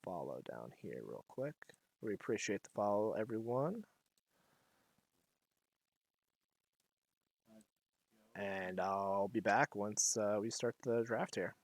follow down here real quick. We appreciate the follow, everyone. And I'll be back once we start the draft here.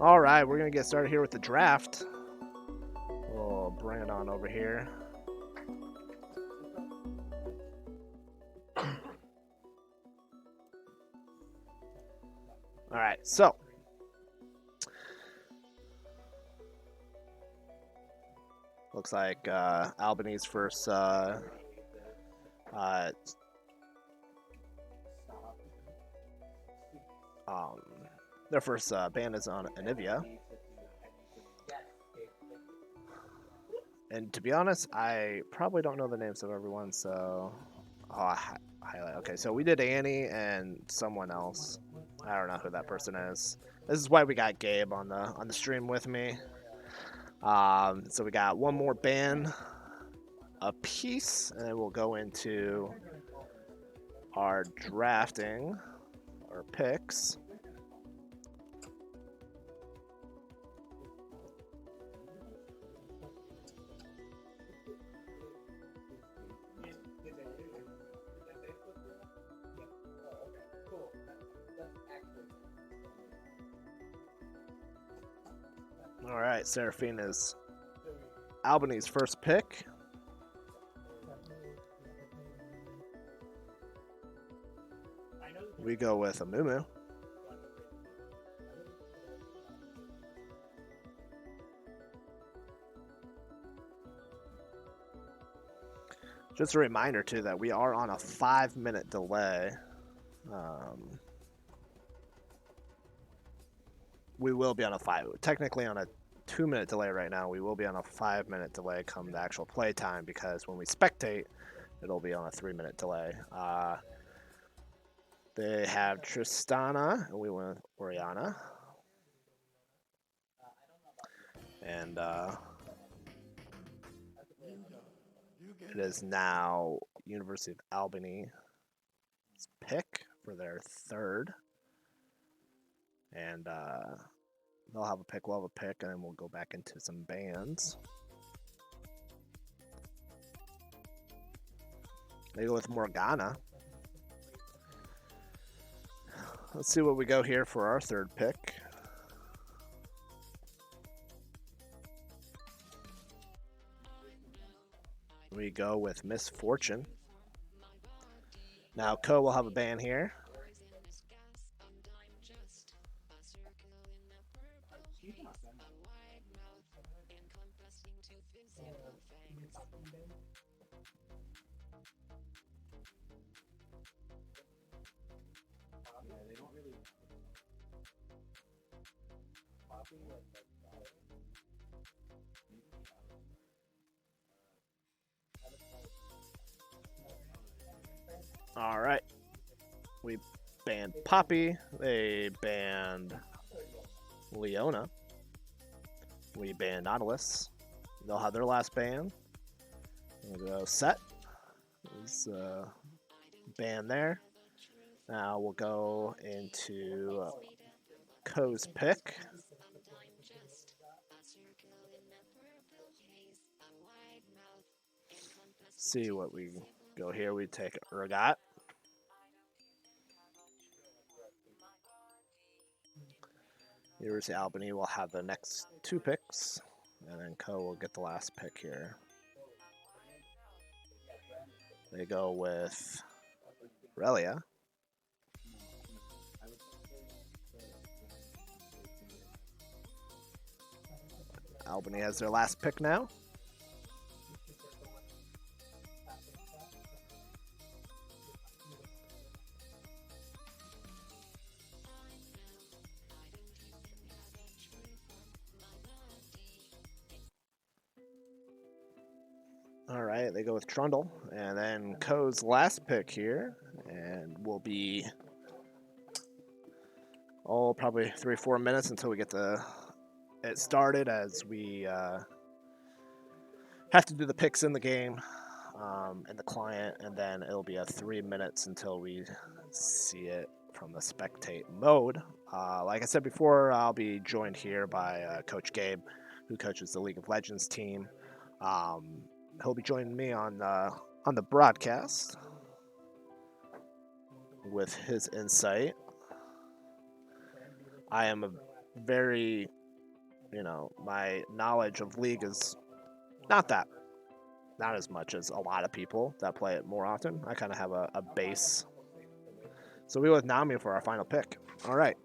All right, we're gonna get started here with the draft. We'll bring it on over here. All right, so looks like Albany's first their first ban is on Anivia. And to be honest, I probably don't know the names of everyone, so highlight. Okay, so we did Annie and someone else. I don't know who that person is. This is why we got Gabe on the stream with me. So we got one more ban a piece, and then we'll go into are drafting our picks. All right, Seraphine is Albany's first pick. We go with Amumu. Just a reminder, too, that we are on a 5-minute delay. We will be on technically on a 2-minute delay right now. We will be on a 5-minute delay come the actual play time, because when we spectate, it'll be on a 3-minute delay. They have Tristana, and we went with Oriana. And it is now University of Albany's pick for their third. And they'll have a pick, we'll have a pick, and then we'll go back into some bands. They go with Morgana. Let's see what we go here for our third pick. We go with Misfortune. Now, Co will have a band here. All right. We banned Poppy. They banned Leona. We banned Nautilus. They'll have their last ban. We'll go Set. Is ban there. Now we'll go into Co's pick. See what we go here. We take Urgot. University of Albany will have the next 2 picks, and then Co will get the last pick here. They go with Relia. Albany has their last pick now. All right, they go with Trundle, and then Co's last pick here, and will be probably 3-4 minutes until we get it started, as we have to do the picks in the game and the client, and then it'll be 3 minutes until we see it from the spectate mode. Like I said before, I'll be joined here by Coach Gabe, who coaches the League of Legends team. He'll be joining me on the broadcast with his insight. I am a very, my knowledge of League is not as much as a lot of people that play it more often. I kind of have a base. So we go with Nami for our final pick. All right.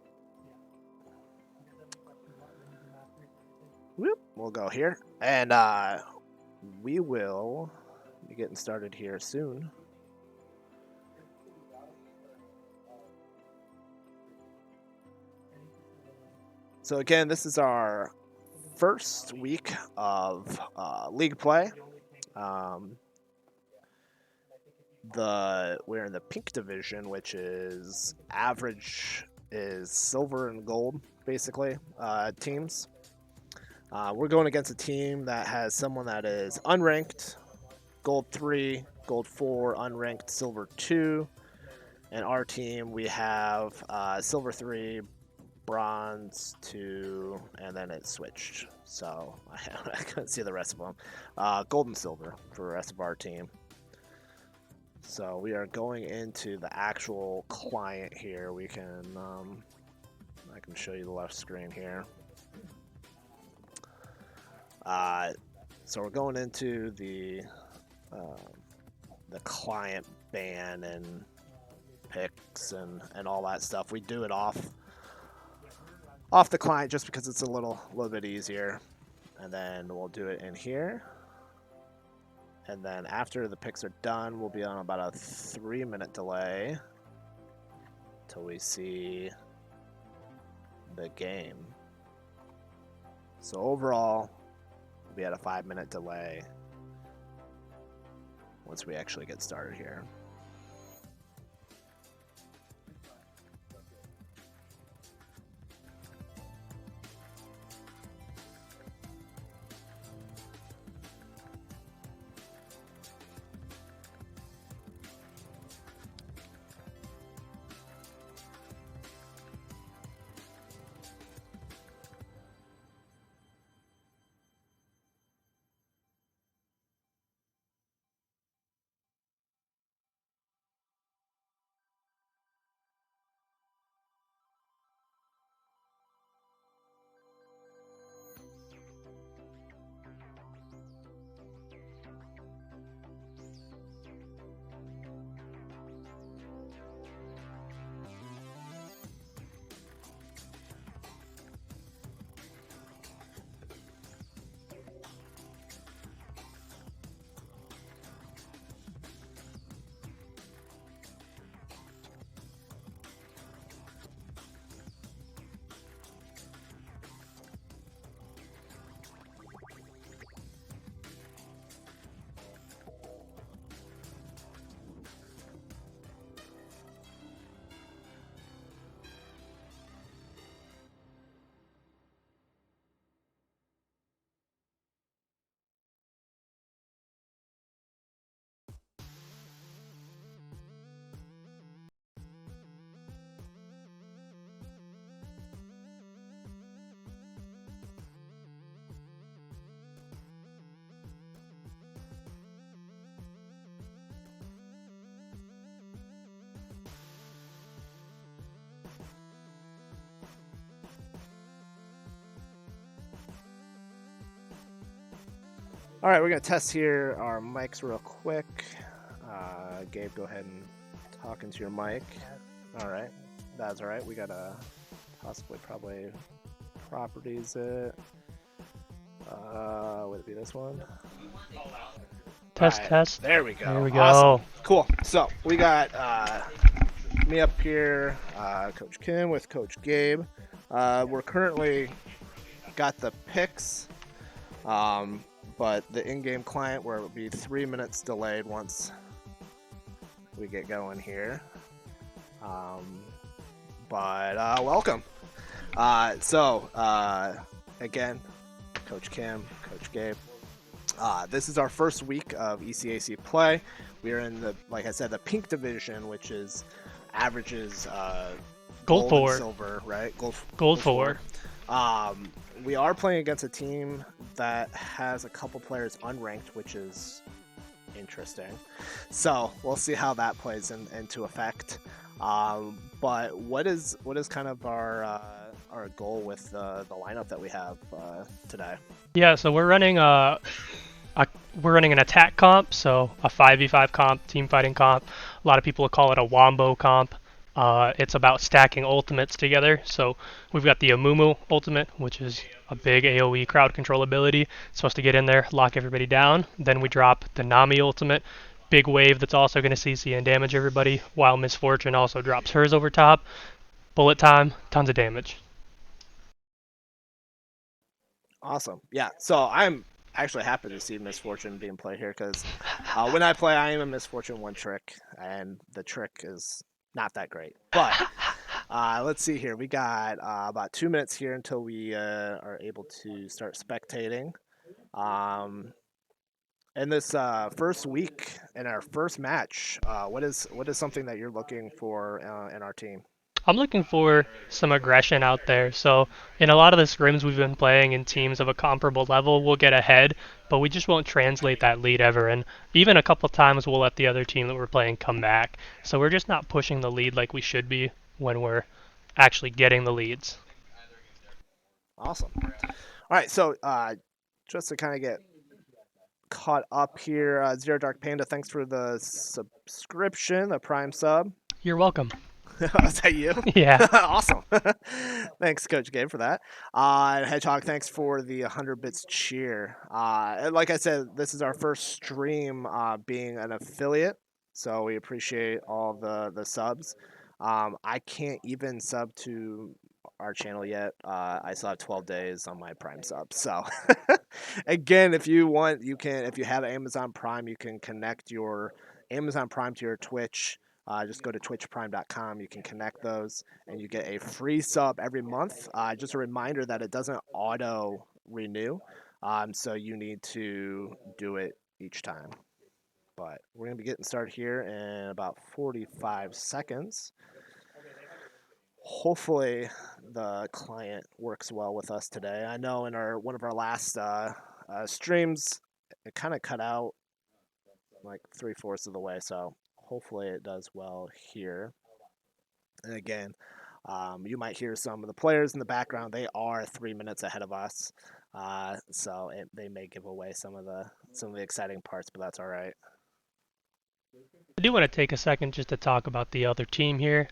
Whoop, we'll go here. And we will be getting started here soon. So again, this is our first week of league play. We're in the pink division, which is average is silver and gold, basically, teams. We're going against a team that has someone that is unranked, gold 3, gold 4, unranked, silver 2. In our team, we have silver 3, bronze 2, and then it switched. So I couldn't see the rest of them. Gold and silver for the rest of our team. So we are going into the actual client here. We can, I can show you the left screen here. So we're going into the client ban and picks and all that stuff. We do it off the client just because it's a little bit easier, and then we'll do it in here. And then after the picks are done, we'll be on about a 3-minute delay till we see the game. So overall, we'll be at a 5-minute delay once we actually get started here. All right, we're gonna test here our mics real quick. Gabe, go ahead and talk into your mic. All right, that's all right. We gotta probably properties it. Would it be this one? Test, right, test. There we go. There we go. Awesome. Cool. So we got me up here, Coach Kim with Coach Gabe. We're currently got the picks, but the in-game client where it will be 3 minutes delayed once we get going here. But welcome. Again, Coach Kim, Coach Gabe. This is our first week of ECAC play. We are in the, like I said, the pink division, which is averages Gold and 4. silver, right? Gold 4. We are playing against a team that has a couple players unranked, which is interesting. So we'll see how that plays into effect. But what is kind of our goal with the lineup that we have today? Yeah, so we're running an attack comp, so a 5v5 comp, team fighting comp. A lot of people call it a wombo comp. It's about stacking ultimates together. So we've got the Amumu ultimate, which is a big AoE crowd control ability. It's supposed to get in there, lock everybody down. Then we drop the Nami ultimate, big wave that's also going to CC and damage everybody, while Miss Fortune also drops hers over top. Bullet time, tons of damage. Awesome. Yeah. So I'm actually happy to see Miss Fortune being played here because when I play, I am a Miss Fortune one trick, and the trick is not that great. But let's see here. We got about 2 minutes here until we are able to start spectating. In this first week in our first match, what is something that you're looking for in our team? I'm looking for some aggression out there. So in a lot of the scrims we've been playing in teams of a comparable level, we'll get ahead, but we just won't translate that lead ever. And even a couple times we'll let the other team that we're playing come back. So we're just not pushing the lead like we should be when we're actually getting the leads. Awesome. All right, so just to kind of get caught up here, Zero Dark Panda, thanks for the subscription, the Prime sub. You're welcome. Is that you? Yeah. Awesome. Thanks, Coach Gabe, for that. Hedgehog, thanks for the 100 bits cheer. And like I said, this is our first stream being an affiliate, so we appreciate all the subs. I can't even sub to our channel yet. I still have 12 days on my Prime sub. So, again, if you want, you can. If you have Amazon Prime, you can connect your Amazon Prime to your Twitch. Just go to twitchprime.com. You can connect those, and you get a free sub every month. Just a reminder that it doesn't auto renew, so you need to do it each time. But we're gonna be getting started here in about 45 seconds. Hopefully, the client works well with us today. I know in our one of our last streams, it kind of cut out like 3/4 of the way, so hopefully it does well here. And again, you might hear some of the players in the background. They are 3 minutes ahead of us, so they may give away some of the exciting parts, but that's all right. I do want to take a second just to talk about the other team here.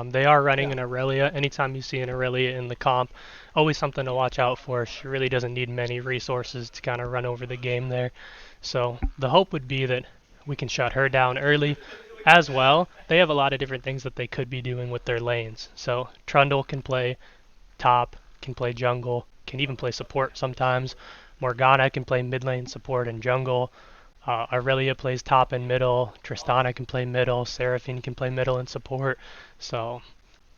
They are running Yeah. an Aurelia. Anytime you see an Aurelia in the comp, always something to watch out for. She really doesn't need many resources to kind of run over the game there. So the hope would be that we can shut her down early. As well, they have a lot of different things that they could be doing with their lanes. So Trundle can play top, can play jungle, can even play support sometimes. Morgana can play mid lane support and jungle. Aurelia plays top and middle. Tristana can play middle. Seraphine can play middle and support. So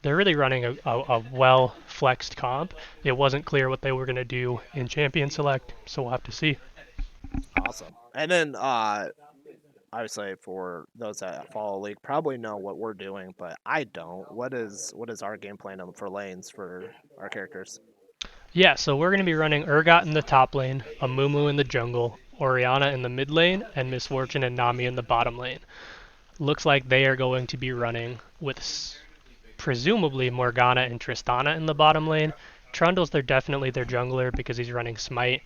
they're really running a well flexed comp. It wasn't clear what they were going to do in Champion Select, so we'll have to see. Awesome. And then obviously for those that follow league probably know what we're doing, but I don't. What is our game plan for lanes for our characters? Yeah, so we're going to be running Urgot in the top lane, Amumu in the jungle, Orianna in the mid lane, and Misfortune and Nami in the bottom lane. Looks like they are going to be running with presumably Morgana and Tristana in the bottom lane. Trundle's definitely their jungler because he's running Smite,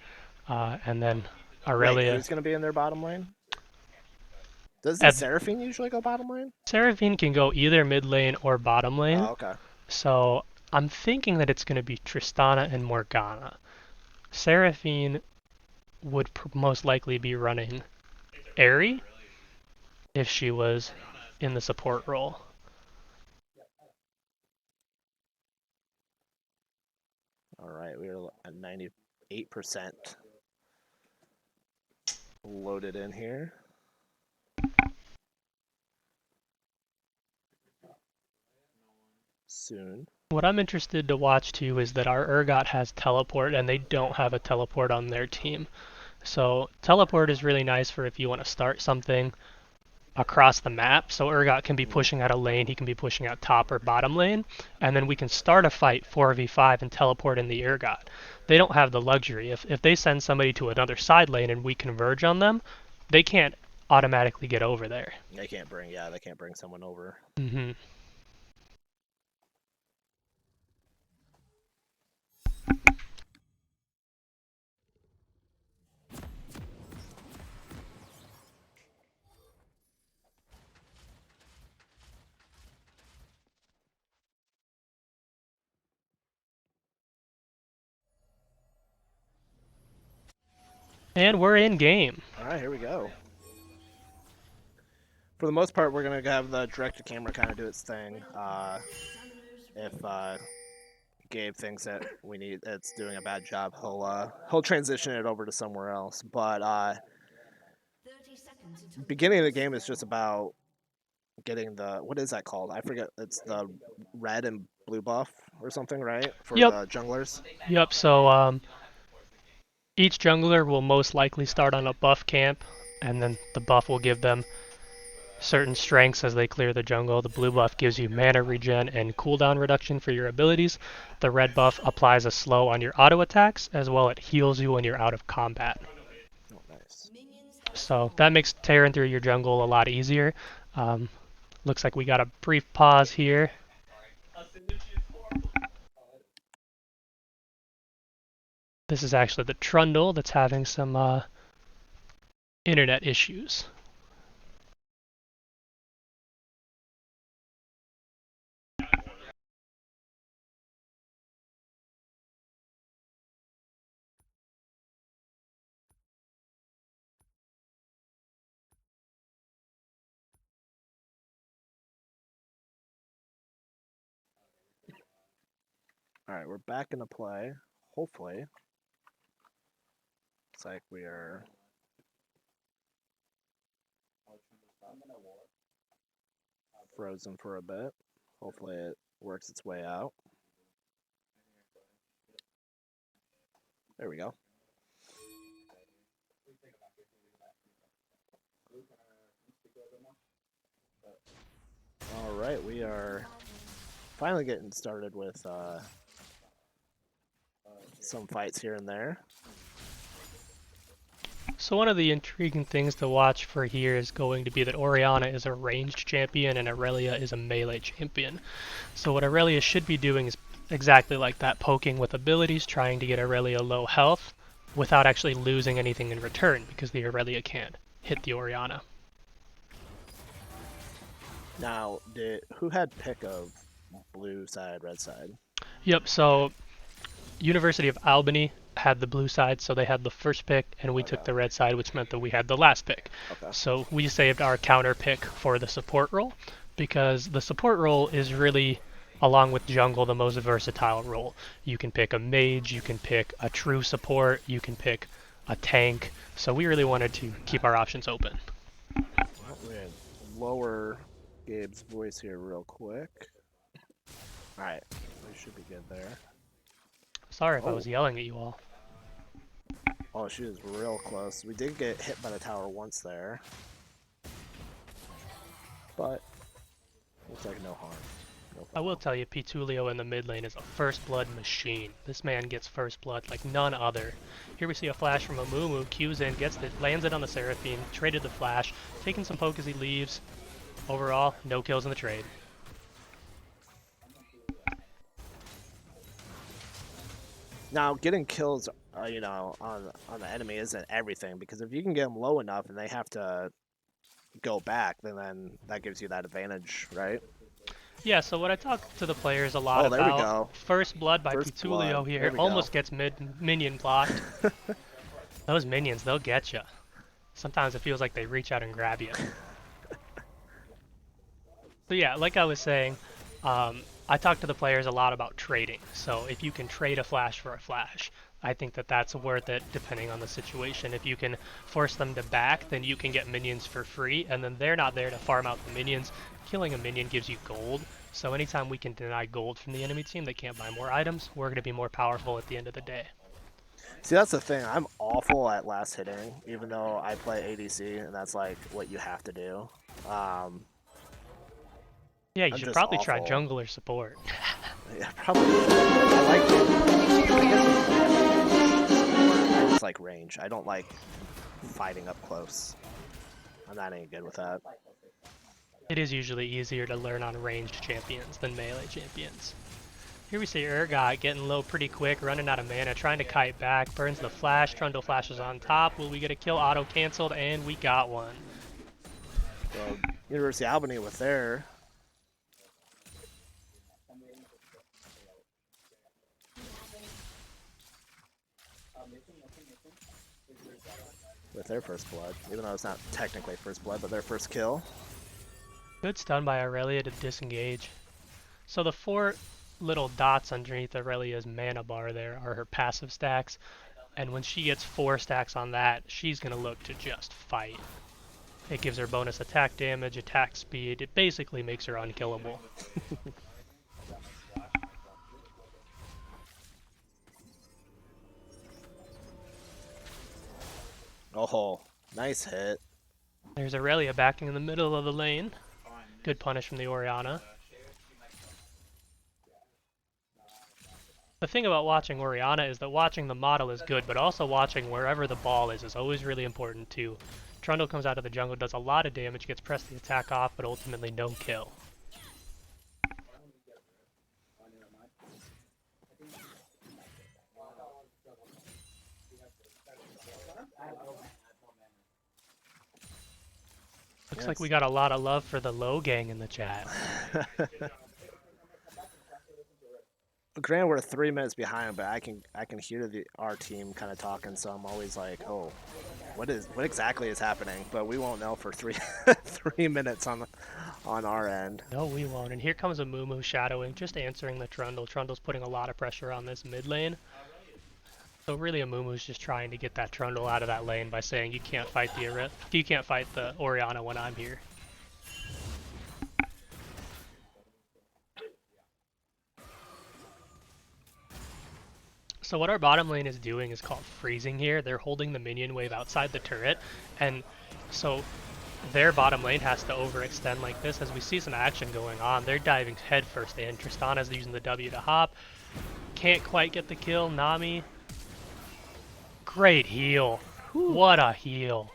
and then Wait, Aurelia. who's going to be in their bottom lane? Doesn't At Seraphine usually go bottom lane? Seraphine can go either mid lane or bottom lane, Oh, okay. so I'm thinking that it's going to be Tristana and Morgana. Seraphine would most likely be running Airy if she was in the support role. All right, we are at 98% loaded in here. Soon. What I'm interested to watch too is that our Urgot has teleport and they don't have a teleport on their team. So teleport is really nice for if you want to start something across the map. So Urgot can be pushing out a lane, he can be pushing out top or bottom lane, and then we can start a fight 4v5 and teleport in the Urgot. They don't have the luxury. If they send somebody to another side lane and we converge on them, they can't automatically get over there. They can't bring someone over. Mm-hmm. And we're in game. All right, here we go. For the most part, we're gonna have the direct-to-camera kind of do its thing. If Gabe thinks that it's doing a bad job, he'll transition it over to somewhere else. But beginning of the game is just about getting what is that called? I forget. It's the red and blue buff or something, right? For Yep. the junglers. Yep. So each jungler will most likely start on a buff camp. and then the buff will give them certain strengths as they clear the jungle. The blue buff gives you mana regen and cooldown reduction for your abilities. The red buff applies a slow on your auto attacks, as well it heals you when you're out of combat. Oh, nice. So that makes tearing through your jungle a lot easier. Um, looks like we got a brief pause here. This is actually the Trundle that's having some internet issues. All right, we're back into play. Hopefully, looks like we are frozen for a bit. Hopefully, it works its way out. There we go. All right, we are finally getting started with some fights here and there. So one of the intriguing things to watch for here is going to be that Orianna is a ranged champion and Aurelia is a melee champion. So what Aurelia should be doing is exactly like that, poking with abilities, trying to get Aurelia low health without actually losing anything in return, because the Aurelia can't hit the Orianna. Now, who had pick of blue side, red side? Yep, so University of Albany had the blue side, so they had the first pick, and we took the red side, which meant that we had the last pick. Okay. So we saved our counter pick for the support role, because the support role is really, along with jungle, the most versatile role. You can pick a mage, you can pick a true support, you can pick a tank, so we really wanted to keep our options open. Well, we had lower Gabe's voice here real quick. All right, we should be good there. Sorry if I was yelling at you all. Oh, she is real close. We did get hit by the tower once there. But looks like no harm. No I will tell you, Pitulio in the mid lane is a first blood machine. This man gets first blood like none other. Here we see a flash from Amumu, Q's in, gets it, lands it on the Seraphine, traded the flash, taking some poke as he leaves. Overall, no kills in the trade. Now, getting kills, you know, on the enemy isn't everything, because if you can get them low enough and they have to go back, then that gives you that advantage, right? Yeah, so what I talk to the players a lot there we about, go. First blood by First Pitulio blood. here, almost gets minion blocked. Those minions, they'll get you. Sometimes it feels like they reach out and grab you. So yeah, like I was saying, I talk to the players a lot about trading. So if you can trade a flash for a flash, I think that that's worth it depending on the situation. If you can force them to back, then you can get minions for free, and then they're not there to farm out the minions. Killing a minion gives you gold, so anytime we can deny gold from the enemy team, they can't buy more items, we're going to be more powerful at the end of the day. See, that's the thing. I'm awful at last hitting, even though I play ADC, and that's like what you have to do. Yeah, you I'm should just probably try awful. jungle or support. Yeah, probably. I like it. I just like range. I don't like fighting up close. I'm not any good with that. It is usually easier to learn on ranged champions than melee champions. Here we see Urgot getting low pretty quick, running out of mana, trying to kite back, burns the flash, Trundle flashes on top. Will we get a kill? Auto canceled, and we got one. So, University of Albany with their first blood, even though it's not technically first blood, but their first kill. Good stun by Aurelia to disengage. So the 4 little dots underneath Aurelia's mana bar there are her passive stacks, and when she gets 4 stacks on that, she's going to look to just fight. It gives her bonus attack damage, attack speed. It basically makes her unkillable. Oh, nice hit. There's Aurelia backing in the middle of the lane. Good punish from the Orianna. The thing about watching Orianna is that watching the model is good, but also watching wherever the ball is always really important too. Trundle comes out of the jungle, does a lot of damage, gets pressed the attack off, but ultimately no kill. Looks like we got a lot of love for the low gang in the chat. Granted, we're 3 minutes behind, but I can hear our team kind of talking, so I'm always like, oh, what exactly is happening? But we won't know for 3 minutes on our end. No, we won't. And here comes a Mumu shadowing, just answering the Trundle. Trundle's putting a lot of pressure on this mid lane. So really, a Mumu's just trying to get that Trundle out of that lane by saying you can't fight the Orianna when I'm here. So what our bottom lane is doing is called freezing here. They're holding the minion wave outside the turret, and so their bottom lane has to overextend like this. As we see some action going on, they're diving headfirst in. Tristana's using the W to hop. Can't quite get the kill. Nami. Great heal. What a heal.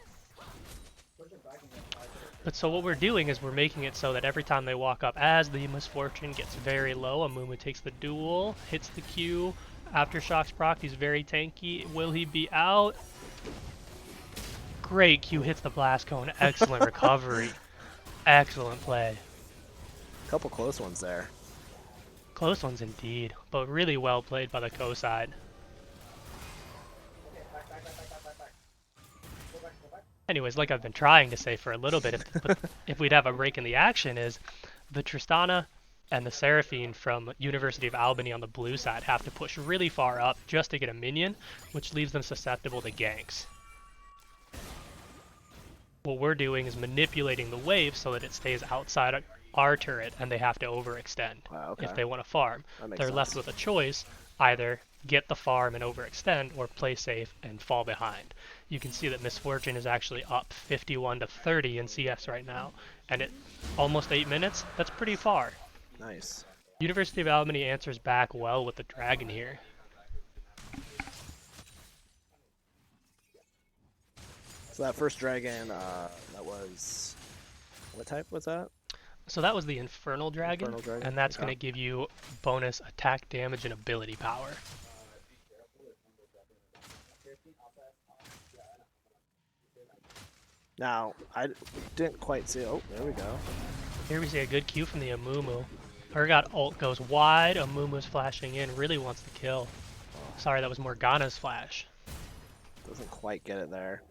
But so what we're doing is we're making it so that every time they walk up, as the misfortune gets very low, Amumu takes the duel, hits the Q. Aftershocks proc, he's very tanky. Will he be out? Great Q hits the blast cone. Excellent recovery. Excellent play. Couple close ones there. Close ones indeed, but really well played by the co-side. Anyways, like I've been trying to say for a little bit, if we'd have a break in the action, is the Tristana and the Seraphine from University of Albany on the blue side have to push really far up just to get a minion, which leaves them susceptible to ganks. What we're doing is manipulating the wave so that it stays outside our turret and they have to overextend if they want to farm. They're left with a choice, either get the farm and overextend or play safe and fall behind. You can see that Misfortune is actually up 51 to 30 in CS right now, and at almost 8 minutes, that's pretty far. Nice. University of Albany answers back well with the dragon here. So that first dragon, that was, what type was that? So that was the Infernal Dragon, and that's going to give you bonus attack damage and ability power. Now, I didn't quite see, oh, there we go. Here we see a good Q from the Amumu. Urgot ult goes wide, Amumu's flashing in, really wants to kill. Sorry, that was Morgana's flash. Doesn't quite get it there.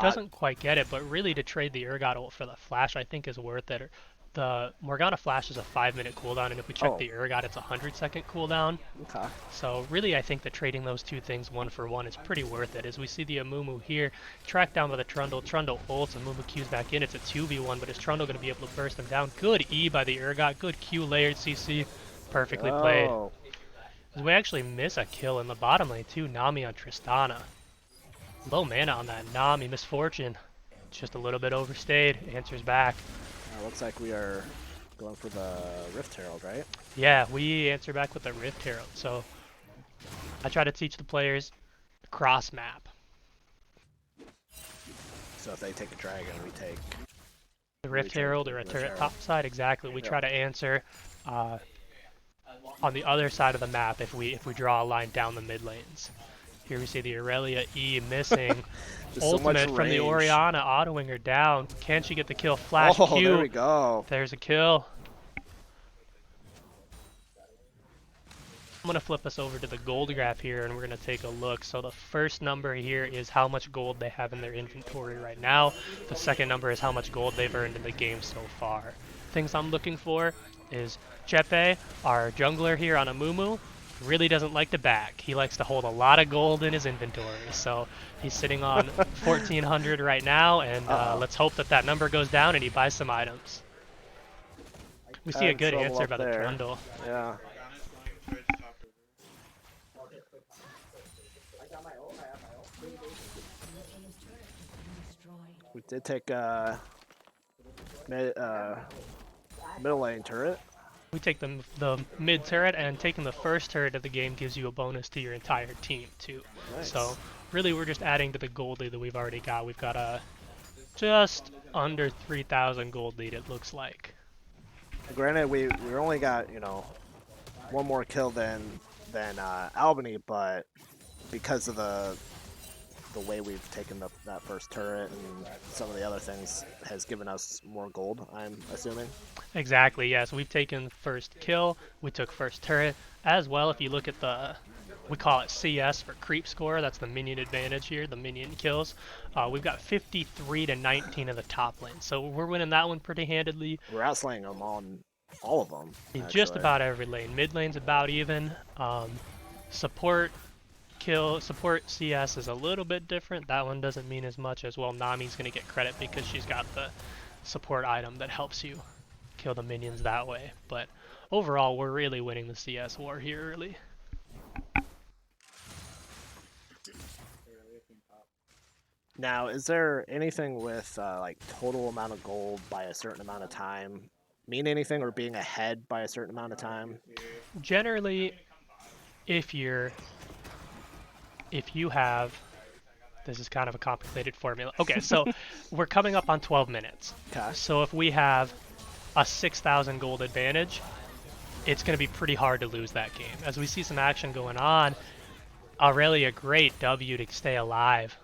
Doesn't quite get it, but really to trade the Urgot ult for the flash I think is worth it. The Morgana flash is a 5-minute cooldown, and if we check the Urgot, it's a 100-second cooldown. Okay. So really, I think that trading those two things 1 for 1 is pretty worth it. As we see the Amumu here, tracked down by the Trundle. Trundle ults, Amumu Qs back in. It's a 2v1, but is Trundle going to be able to burst him down? Good E by the Urgot. Good Q layered CC. Perfectly played. As we actually miss a kill in the bottom lane too. Nami on Tristana. Low mana on that Nami. Misfortune. Just a little bit overstayed. Answers back. Looks like we are going for the Rift Herald, right? Yeah, we answer back with the Rift Herald. So I try to teach the players cross map. So if they take a dragon, we take the Rift Herald or a turret top side. Exactly. We try to answer on the other side of the map if we draw a line down the mid lanes. Here we see the Aurelia E missing. Ultimate from the Orianna, autoing her down. Can she get the kill? Flash Q. There we go. There's a kill. I'm going to flip us over to the gold graph here, and we're going to take a look. So the first number here is how much gold they have in their inventory right now. The second number is how much gold they've earned in the game so far. Things I'm looking for is Chepe, our jungler here on Amumu, really doesn't like to back. He likes to hold a lot of gold in his inventory. So he's sitting on 1,400 right now, and let's hope that that number goes down and he buys some items. We see a good answer by the Trundle. Yeah. We did take mid, middle lane turret. We take the mid turret, and taking the first turret of the game gives you a bonus to your entire team too. Nice. So really, we're just adding to the gold lead that we've already got. We've got a just under 3,000 gold lead, it looks like. Granted, we only got one more kill than Albany, but because of the way we've taken that first turret and some of the other things has given us more gold, I'm assuming. Exactly, yes. We've taken first kill, we took first turret. As well, if you look at we call it CS for creep score, that's the minion advantage here, the minion kills. We've got 53 to 19 in the top lane, so we're winning that one pretty handedly. We're outslaying them on all of them. In actually. just about every lane. Mid lane's about even. Support CS is a little bit different. That one doesn't mean as much as, well, Nami's going to get credit because she's got the support item that helps you kill the minions that way. But overall, we're really winning the CS war here early. Now, is there anything with like total amount of gold by a certain amount of time mean anything, or being ahead by a certain amount of time? Generally, if you have, this is kind of a complicated formula. Okay, so we're coming up on 12 minutes. Okay. So if we have a 6,000 gold advantage, it's going to be pretty hard to lose that game. As we see some action going on, Aurelia, great W to stay alive.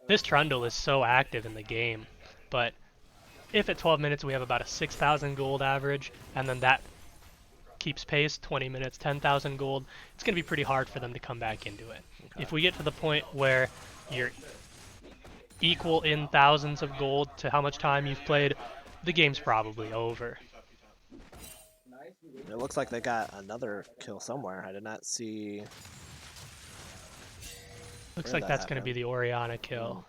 This Trundle is so active in the game, but if at 12 minutes we have about a 6,000 gold average, and then that keeps pace, 20 minutes, 10,000 gold, it's going to be pretty hard for them to come back into it. Okay. If we get to the point where you're equal in thousands of gold to how much time you've played, the game's probably over. It looks like they got another kill somewhere. I did not see. Looks like that's going to be the Orianna kill.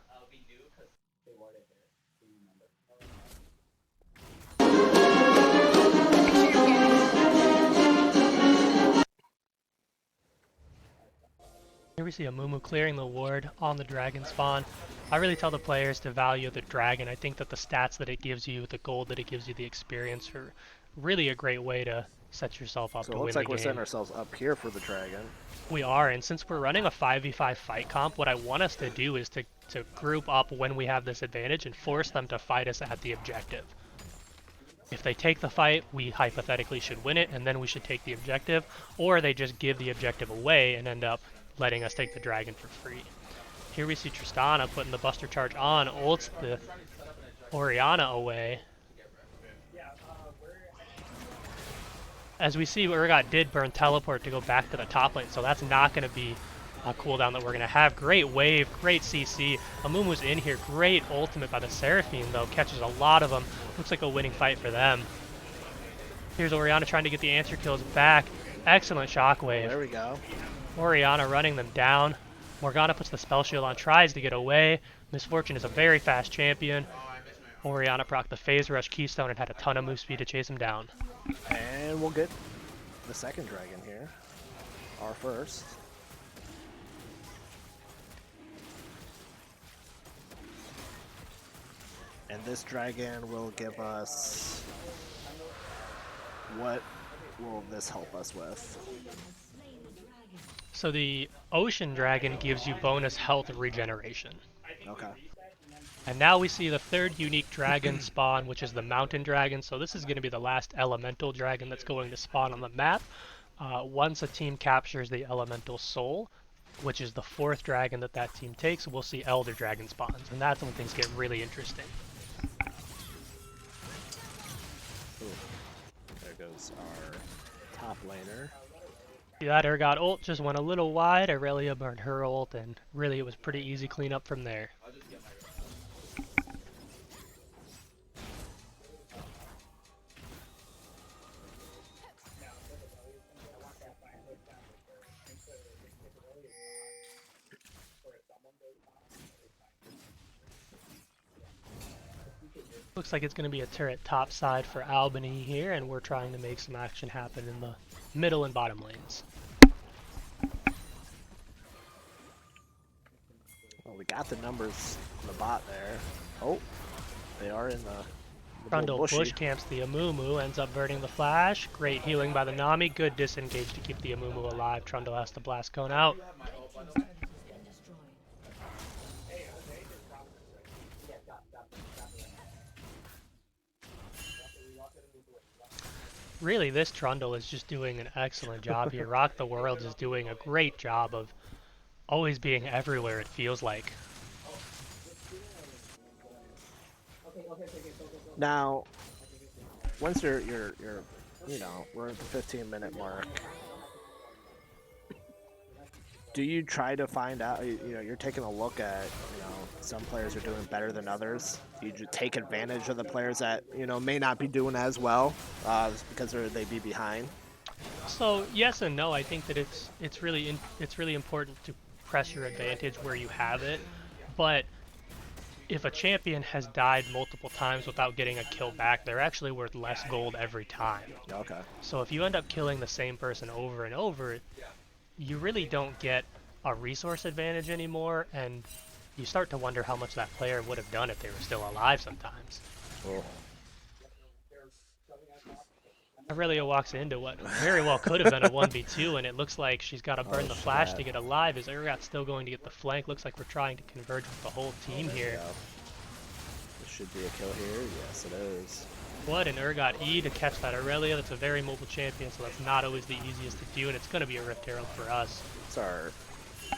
Here we see a Mumu clearing the ward on the dragon spawn. I really tell the players to value the dragon. I think that the stats that it gives you, the gold that it gives you, the experience are really a great way to set yourself up to win the game. So it looks like we're setting ourselves up here for the dragon. We are, and since we're running a 5v5 fight comp, what I want us to do is to group up when we have this advantage and force them to fight us at the objective. If they take the fight, we hypothetically should win it, and then we should take the objective, or they just give the objective away and end up letting us take the dragon for free. Here we see Tristana putting the Buster Charge on, ults the Orianna away. As we see, Urgot did burn Teleport to go back to the top lane, so that's not going to be a cooldown that we're going to have. Great wave, great CC. Amumu's in here, great ultimate by the Seraphine, though, catches a lot of them. Looks like a winning fight for them. Here's Orianna trying to get the answer kills back. Excellent shockwave. There we go. Orianna running them down. Morgana puts the spell shield on, tries to get away. Misfortune is a very fast champion. Orianna proc the phase rush keystone and had a ton of move speed to chase him down. And we'll get the second dragon here. Our first. And this dragon will give us... What will this help us with? So the Ocean Dragon gives you bonus health regeneration. Okay. And now we see the third unique dragon spawn, which is the Mountain Dragon. So this is going to be the last elemental dragon that's going to spawn on the map. Once a team captures the Elemental Soul, which is the fourth dragon that team takes, we'll see Elder Dragon spawns. And that's when things get really interesting. Ooh. There goes our top laner. That Urgot ult just went a little wide. Aurelia burned her ult, and really it was pretty easy cleanup from there. Looks like it's going to be a turret top side for Albany here, and we're trying to make some action happen in the middle and bottom lanes. Well, we got the numbers on the bot there. Oh, they are in the Trundle bushy. bush camps the Amumu, ends up burning the flash. Great healing by the Nami. Good disengage to keep the Amumu alive. Trundle has to blast cone out. Really, this Trundle is just doing an excellent job here. Rock the World is doing a great job of always being everywhere, it feels like. Now, once you're you know, we're at the 15-minute mark. Do you try to find out? You know, you're taking a look at, you know, some players are doing better than others. Do you just take advantage of the players that, you know, may not be doing as well because they be behind? So yes and no. I think that it's really important to press your advantage where you have it, but if a champion has died multiple times without getting a kill back, they're actually worth less gold every time. Okay. So if you end up killing the same person over and over, you really don't get a resource advantage anymore, and you start to wonder how much that player would have done if they were still alive sometimes. Cool. Aurelia walks into what very well could have been a 1v2, and it looks like she's got to burn the flash to get alive. Is Urgot's still going to get the flank? Looks like we're trying to converge with the whole team here. This should be a kill here. Yes, it is. What an Urgot E to catch that Aurelia. That's a very mobile champion, so that's not always the easiest to do, and it's going to be a Rift Herald for us. It's our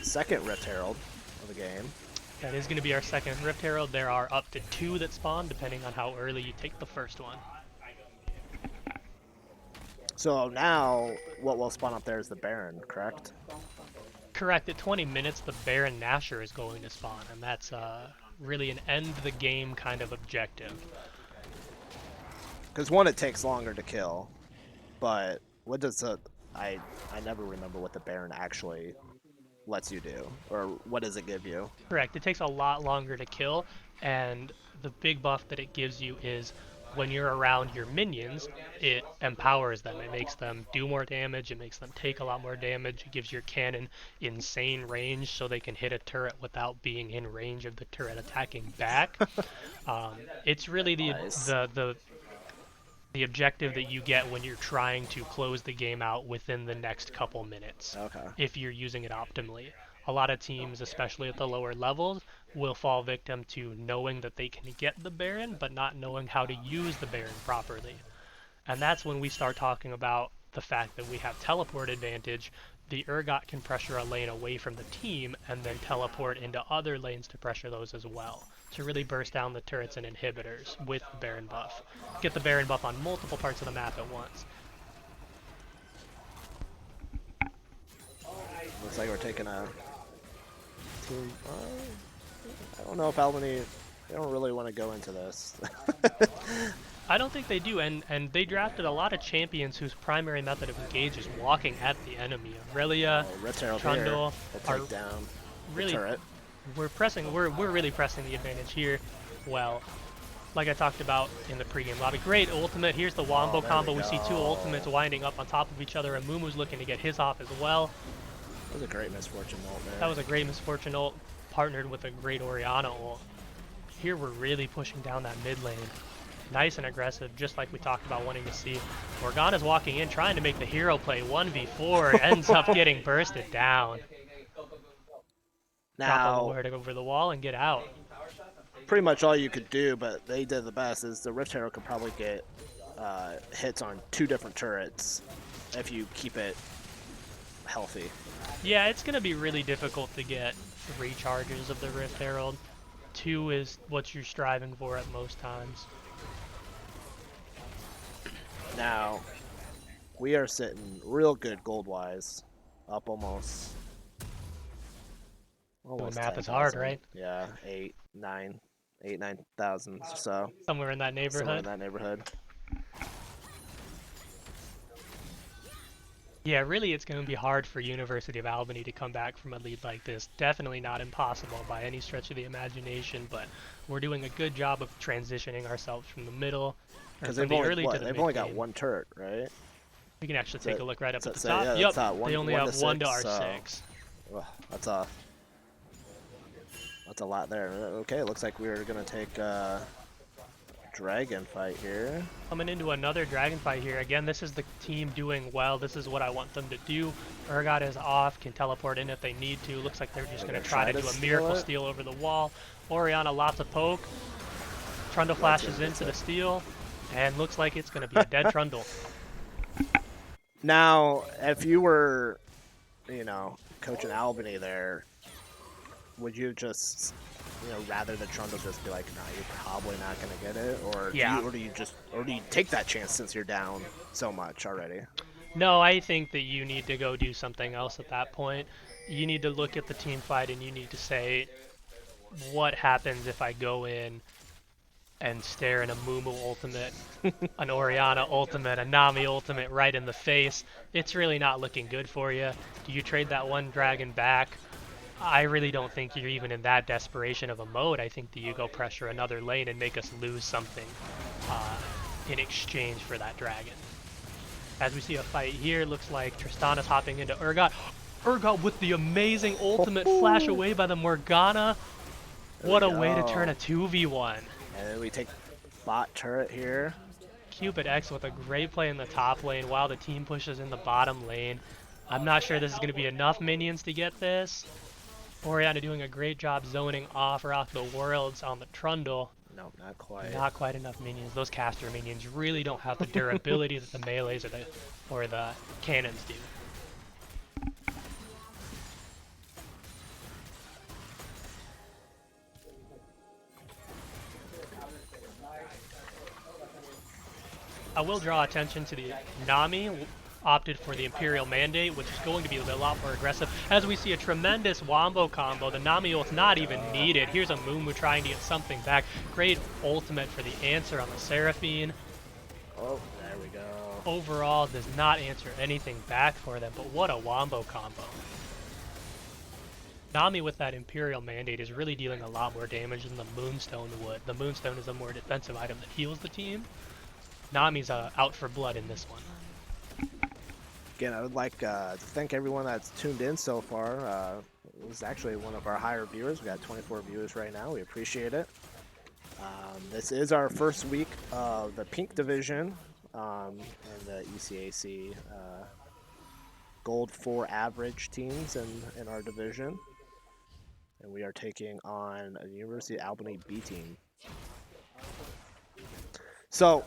second Rift Herald of the game. That is going to be our second Rift Herald. There are up to 2 that spawn, depending on how early you take the first one. So now, what will spawn up there is the Baron, correct? Correct. At 20 minutes, the Baron Nasher is going to spawn, and that's really an end-the-game kind of objective. Because one, it takes longer to kill, but what does the... I never remember what the Baron actually lets you do, or what does it give you? Correct. It takes a lot longer to kill, and the big buff that it gives you is when you're around your minions, it empowers them. It makes them do more damage, it makes them take a lot more damage, it gives your cannon insane range so they can hit a turret without being in range of the turret attacking back. It's really the objective that you get when you're trying to close the game out within the next couple minutes. Okay. If you're using it optimally. A lot of teams, especially at the lower levels, will fall victim to knowing that they can get the Baron, but not knowing how to use the Baron properly. And that's when we start talking about the fact that we have teleport advantage. The Urgot can pressure a lane away from the team and then teleport into other lanes to pressure those as well, to really burst down the turrets and inhibitors with the Baron buff. Get the Baron buff on multiple parts of the map at once. Looks like we're taking a team... I don't know if Albany... They don't really want to go into this. I don't think they do, and they drafted a lot of champions whose primary method of engage is walking at the enemy. Aurelia, Trundle are down really. Turret. We're really pressing the advantage here. Well, like I talked about in the pregame lobby, great ultimate. Here's the wombo combo. We see 2 ultimates winding up on top of each other, and Mumu's looking to get his off as well. That was a great misfortune ult there. That was a great misfortune ult, partnered with a great Orianna ult. Here we're really pushing down that mid lane. Nice and aggressive, just like we talked about wanting to see. Morgana's walking in, trying to make the hero play 1v4, ends up getting bursted down. Now, drop over the wall and get out. Pretty much all you could do, but they did the best, is the Rift Herald could probably get hits on 2 different turrets if you keep it healthy. Yeah, it's going to be really difficult to get 3 charges of the Rift Herald. 2 is what you're striving for at most times. Now, we are sitting real good gold-wise. Up almost Doing math is hard, right? Yeah, 9,000 or so. Somewhere in that neighborhood. Somewhere in that neighborhood. Yeah, really it's going to be hard for University of Albany to come back from a lead like this. Definitely not impossible by any stretch of the imagination, but we're doing a good job of transitioning ourselves from the middle, because they've only got 1 turret, right? We can actually take a look right up at the top. Yeah, yep, they only have 1 to our 6. Well, that's a That's a lot there. Okay, looks like we're gonna take dragon fight here. Coming into another dragon fight here. Again, this is the team doing well. This is what I want them to do. Urgot is off, can teleport in if they need to. Looks like they're just going to try to do a miracle steal over the wall. Orianna, lots of poke. Trundle flashes into the steal, and looks like it's going to be a dead Trundle. Now, if you were, you know, coaching Albany there, would you just, you know, rather the Trundle just be like, nah, you're probably not gonna get it, or do you take that chance since you're down so much already? No, I think that you need to go do something else at that point. You need to look at the team fight and you need to say, what happens if I go in and stare an Amumu ultimate, an Orianna ultimate, a Nami ultimate right in the face? It's really not looking good for you. Do you trade that one dragon back? I really don't think you're even in that desperation of a mode. I think that you go pressure another lane and make us lose something in exchange for that dragon. As we see a fight here, looks like Tristana's hopping into Urgot. Urgot with the amazing ultimate flash away by the Morgana. What a way to turn a 2v1. And then we take bot turret here. Cupid X with a great play in the top lane while the team pushes in the bottom lane. I'm not sure this is going to be enough minions to get this. Orianna doing a great job zoning off Rock the Worlds on the Trundle. No, not quite. Not quite enough minions. Those caster minions really don't have the durability that the melees or the cannons do. I will draw attention to the Nami opted for the Imperial Mandate, which is going to be a lot more aggressive. As we see a tremendous wombo combo, the Nami ult's not even needed. Here's a Mumu trying to get something back. Great ultimate for the answer on the Seraphine. Oh, there we go. Overall, does not answer anything back for them, but what a wombo combo. Nami with that Imperial Mandate is really dealing a lot more damage than the Moonstone would. The Moonstone is a more defensive item that heals the team. Nami's out for blood in this one. Again, I would like to thank everyone that's tuned in so far. It was actually one of our higher viewers. We got 24 viewers right now. We appreciate it. This is our first week of the Pink Division and the ECAC Gold 4 average teams in our division. And we are taking on a University of Albany B team. So,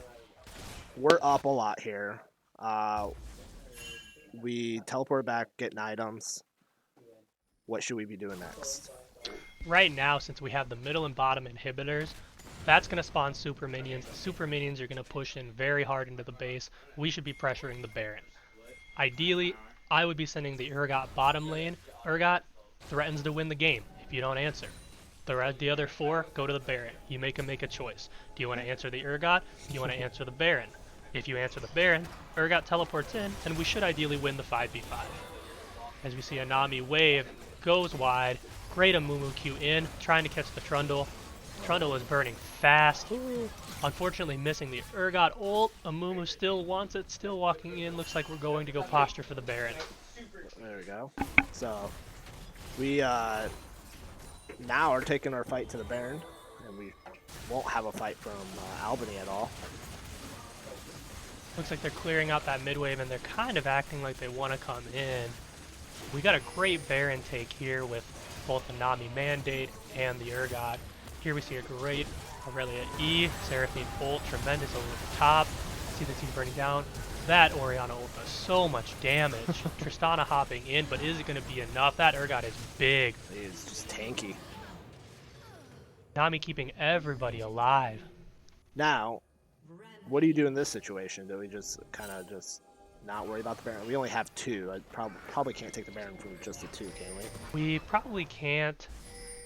we're up a lot here. We teleport back, getting items. What should we be doing next? Right now, since we have the middle and bottom inhibitors, that's going to spawn super minions. The super minions are going to push in very hard into the base. We should be pressuring the Baron. Ideally, I would be sending the Urgot bottom lane. Urgot threatens to win the game if you don't answer. The other four go to the Baron. You make them make a choice. Do you want to answer the Urgot? Do you want to answer the Baron? If you answer the Baron, Urgot teleports in, and we should ideally win the 5v5. As we see a Nami wave, goes wide, great Amumu Q in, trying to catch the Trundle. Trundle is burning fast. Unfortunately missing the Urgot ult. Amumu still wants it, still walking in. Looks like we're going to go posture for the Baron. There we go. So, we now are taking our fight to the Baron, and we won't have a fight from Albany at all. Looks like they're clearing out that mid wave and they're kind of acting like they want to come in. We got a great Baron take here with both the Nami Mandate and the Urgot. Here we see a great Aurelia E, Seraphine ult, tremendous over the top. See the team burning down. That Orianna ult does so much damage. Tristana hopping in, but is it going to be enough? That Urgot is big. It's just tanky. Nami keeping everybody alive. Now, what do you do in this situation? Do we just kind of just not worry about the Baron? We only have two. I probably can't take the Baron from just the two, can we? We probably can't.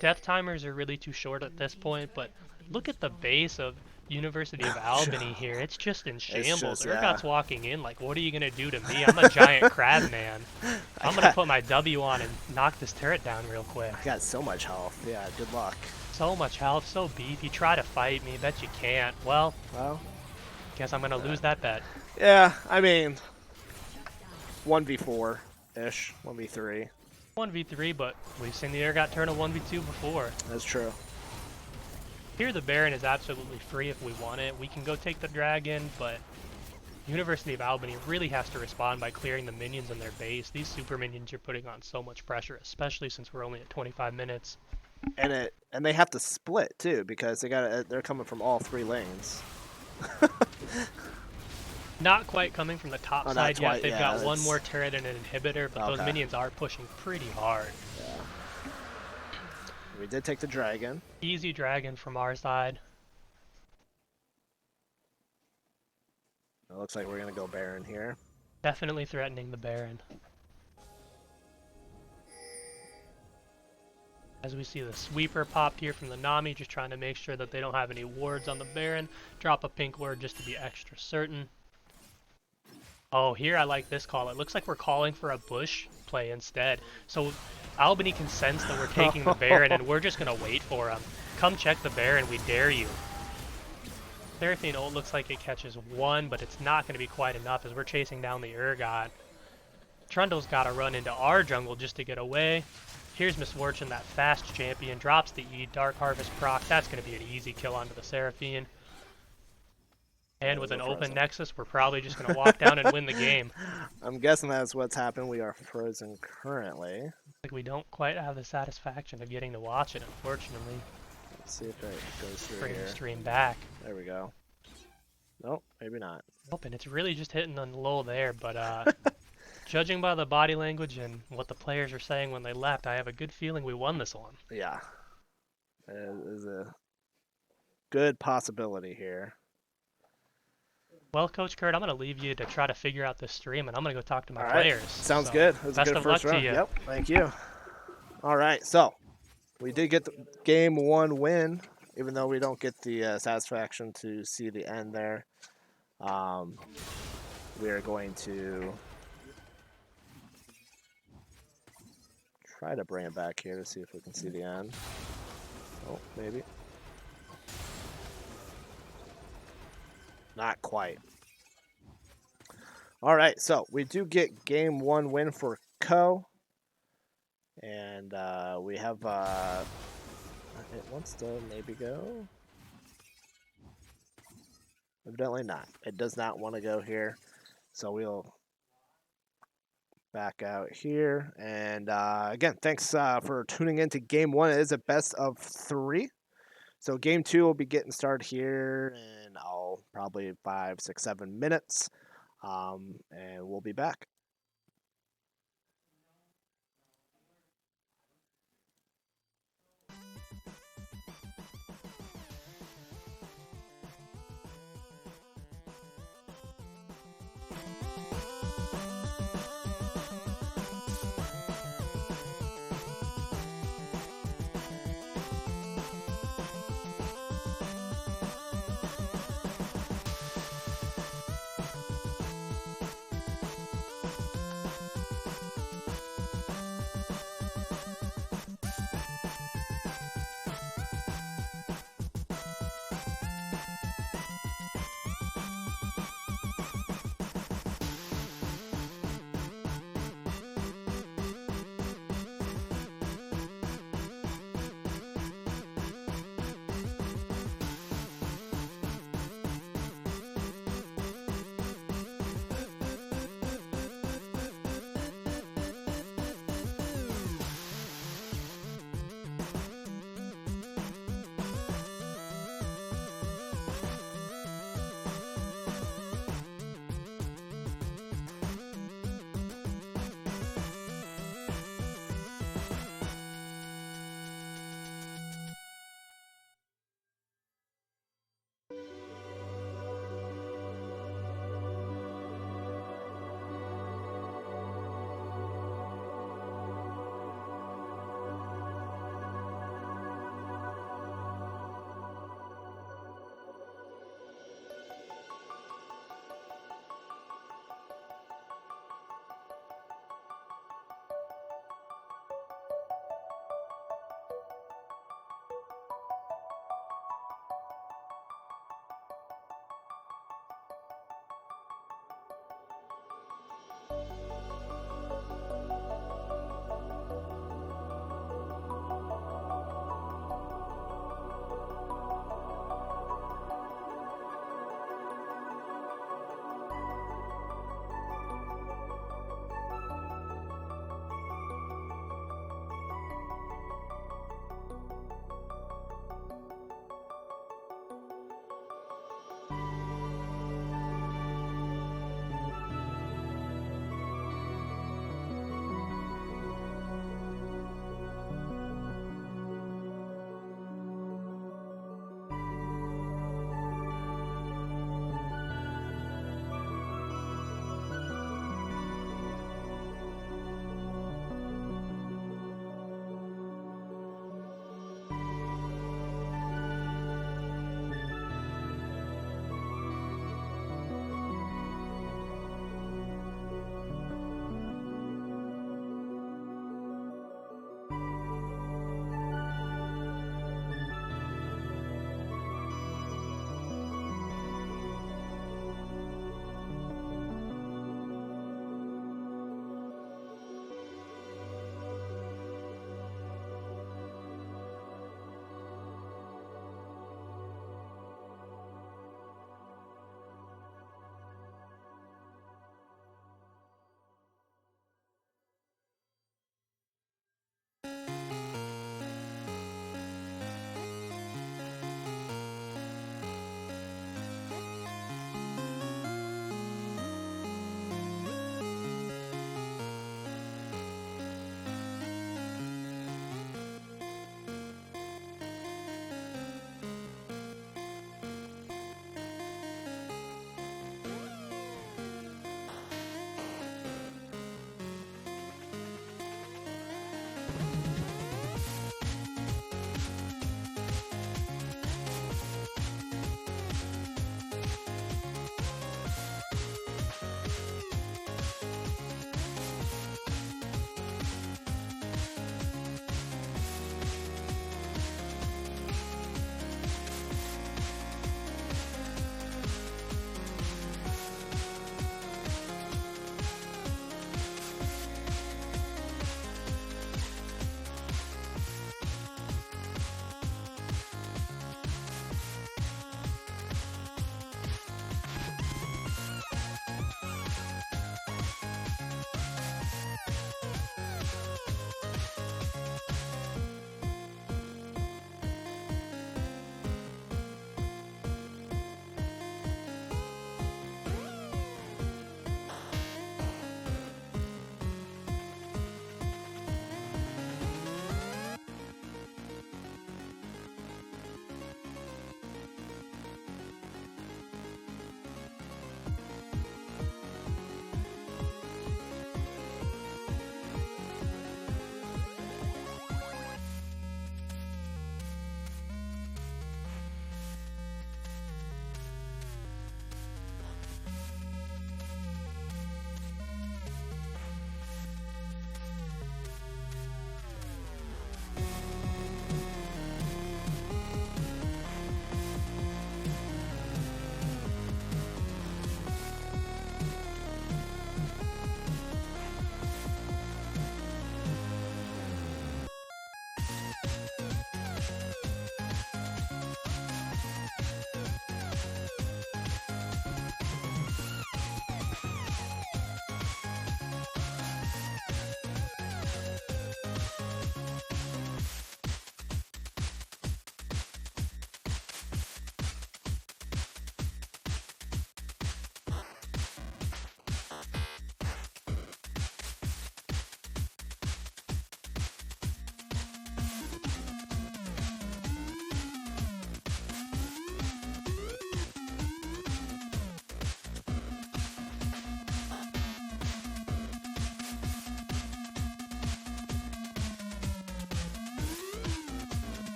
Death timers are really too short at this point, but look at the base of University of Albany here. It's just in shambles. Urgot's walking in like, what are you going to do to me? I'm a giant crab man. I'm going to put my W on and knock this turret down real quick. I got so much health. Yeah, good luck. So much health, so beefy. Try to fight me. Bet you can't. Well, guess I'm going to lose that bet. Yeah, I mean, 1v4-ish, 1v3. 1v3, but we've seen the air got turned a 1v2 before. That's true. Here the Baron is absolutely free if we want it. We can go take the dragon, but University of Albany really has to respond by clearing the minions in their base. These super minions are putting on so much pressure, especially since we're only at 25 minutes. And they have to split too because they're coming from all 3 lanes. Not quite coming from the top side yet. They've got one more turret and an inhibitor, but those minions are pushing pretty hard. Yeah. We did take the dragon. Easy dragon from our side. It looks like we're going to go Baron here. Definitely threatening the Baron. As we see the sweeper popped here from the Nami, just trying to make sure that they don't have any wards on the Baron. Drop a pink ward just to be extra certain. Oh, here I like this call. It looks like we're calling for a bush play instead. So Albany can sense that we're taking the Baron and we're just going to wait for him. Come check the Baron, we dare you. Seraphine ult looks like it catches 1, but it's not going to be quite enough as we're chasing down the Urgot. Trundle's got to run into our jungle just to get away. Here's Misfortune, that fast champion, drops the E, Dark Harvest proc. That's going to be an easy kill onto the Seraphine. And with an open Nexus, we're probably just going to walk down and win the game. I'm guessing that's what's happened. We are frozen currently. Like we don't quite have the satisfaction of getting to watch it, unfortunately. Let's see if it goes through Bring here. the stream back. There we go. Nope, maybe not. Nope, and it's really just hitting on low there, but judging by the body language and what the players are saying when they left, I have a good feeling we won this one. Yeah. There's a good possibility here. Well, Coach Kurt, I'm going to leave you to try to figure out this stream, and I'm going to go talk to my players. Sounds good. It was a good first round. Yep, thank you. All right, so we did get the game 1 win, even though we don't get the satisfaction to see the end there. We are going to try to bring it back here to see if we can see the end. Oh, maybe. Not quite. All right, so we do get game 1 win for Co. And we have it wants to maybe go. Evidently not. It does not want to go here. So we'll back out here. And again, thanks for tuning in to game 1. It is a best of 3. So game 2 will be getting started here in probably 5, 6, 7 minutes. And we'll be back.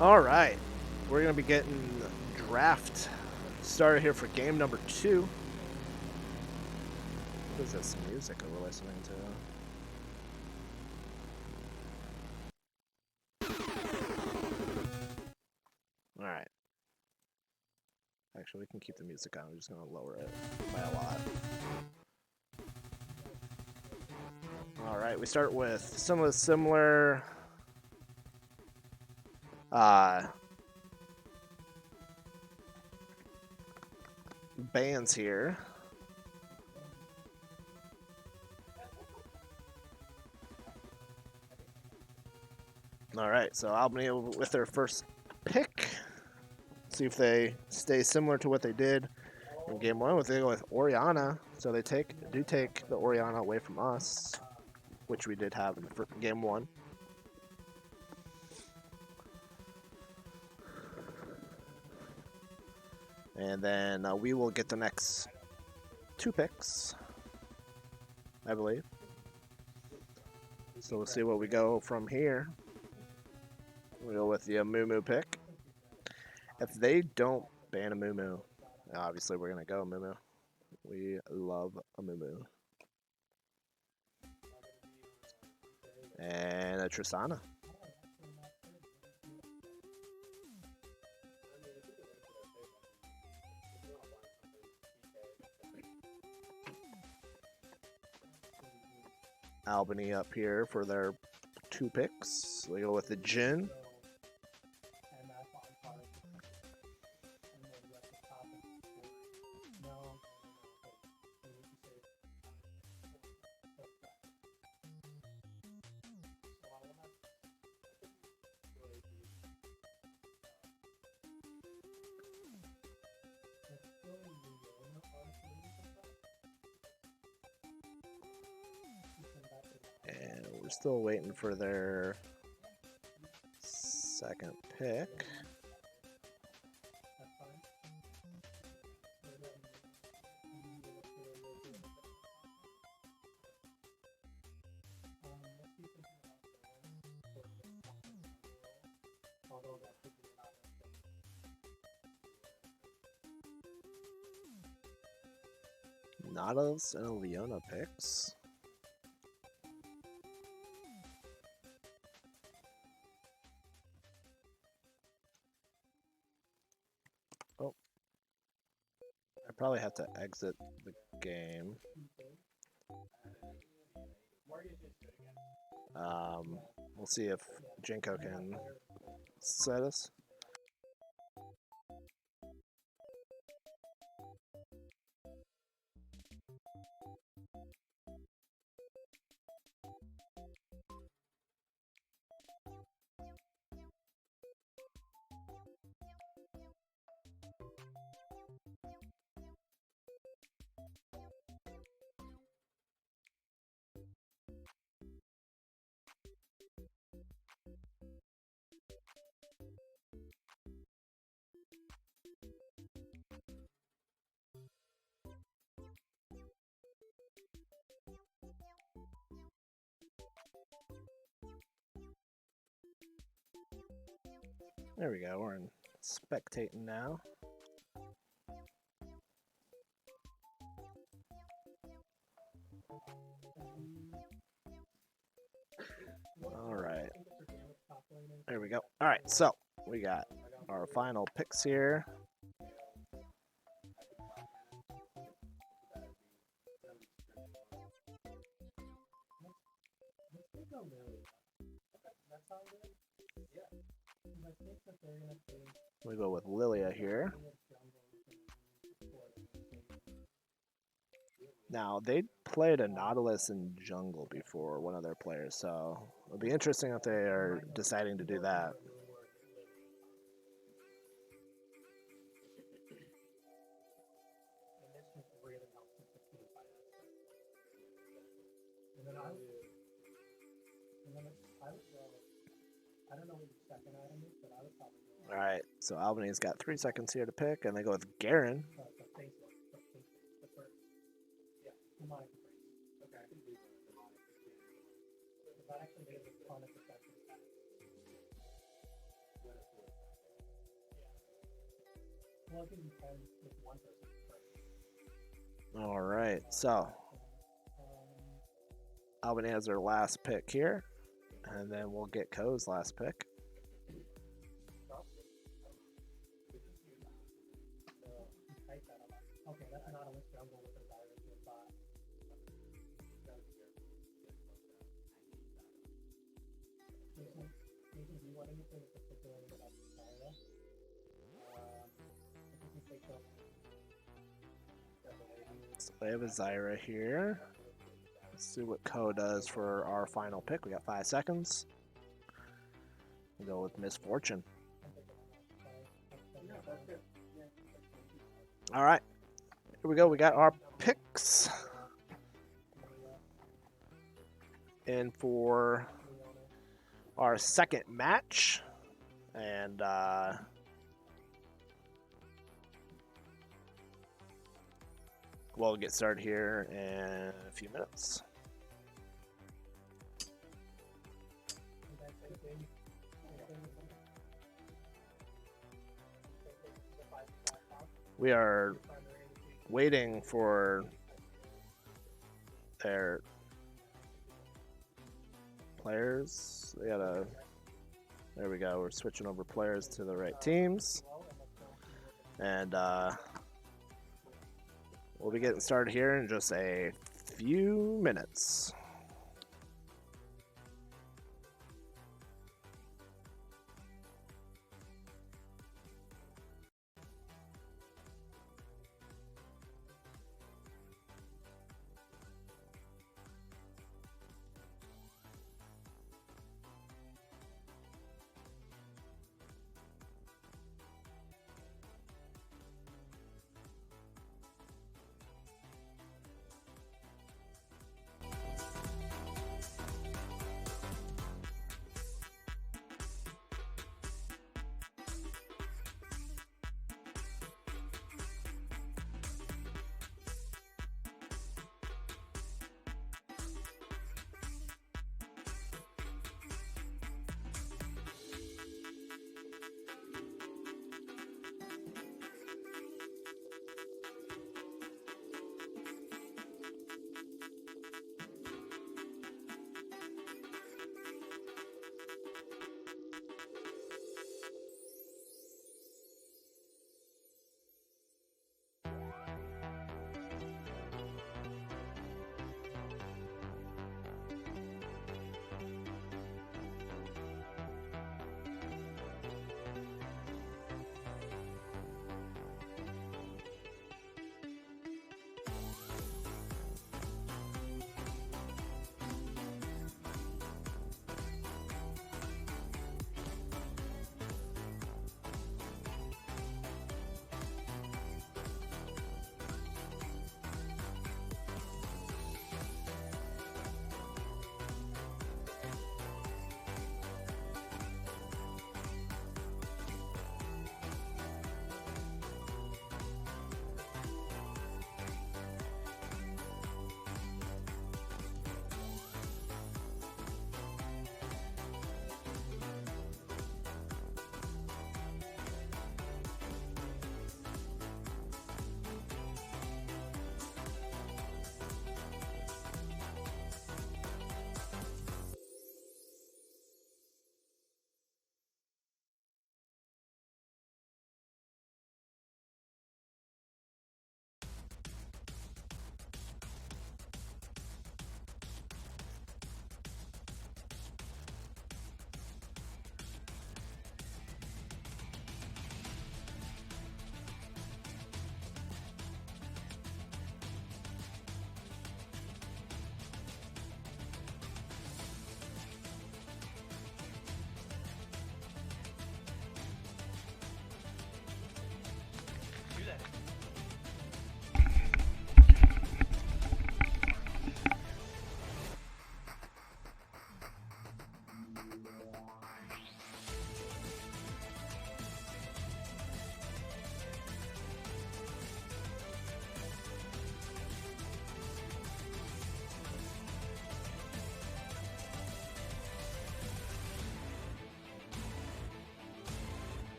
All right, we're gonna be getting draft started here for game number 2. What is this music that we're listening to? All right. Actually, we can keep the music on. I'm just gonna lower it by a lot. All right, we start with some of the similar bands here. All right, so Albany with their first pick. See if they stay similar to what they did in game 1. They go with Oriana, so they do take the Oriana away from us, which we did have in game 1. And then we will get the next 2 picks, I believe. So we'll see what we go from here. We'll go with the Amumu pick. If they don't ban Amumu, obviously we're going to go Amumu. We love Amumu. And a Tristana. Albany up here for their 2 picks. We go with the Jin. And we're still waiting for their second pick. Nautilus and a Leona picks. Oh. I probably have to exit the game. We'll see if Jinko can set us. There we go, we're in spectating now. Alright. There we go. Alright, so we got our final picks here. We go with Lilia here. Now, they played a Nautilus in jungle before, one of their players, so it'll be interesting if they are deciding to do that. Alright, so Albany's got 3 seconds here to pick, and they go with Garen. All right, so Albany has their last pick here, and then we'll get Co's last pick. So we have a Zyra here. Let's see what Co does for our final pick. We got 5 seconds. We'll go with Misfortune. All right, here we go. We got our picks. And for our second match, and we'll get started here in a few minutes. We are waiting for their players. They gotta. There we go. We're switching over players to the right teams, and we'll be getting started here in just a few minutes.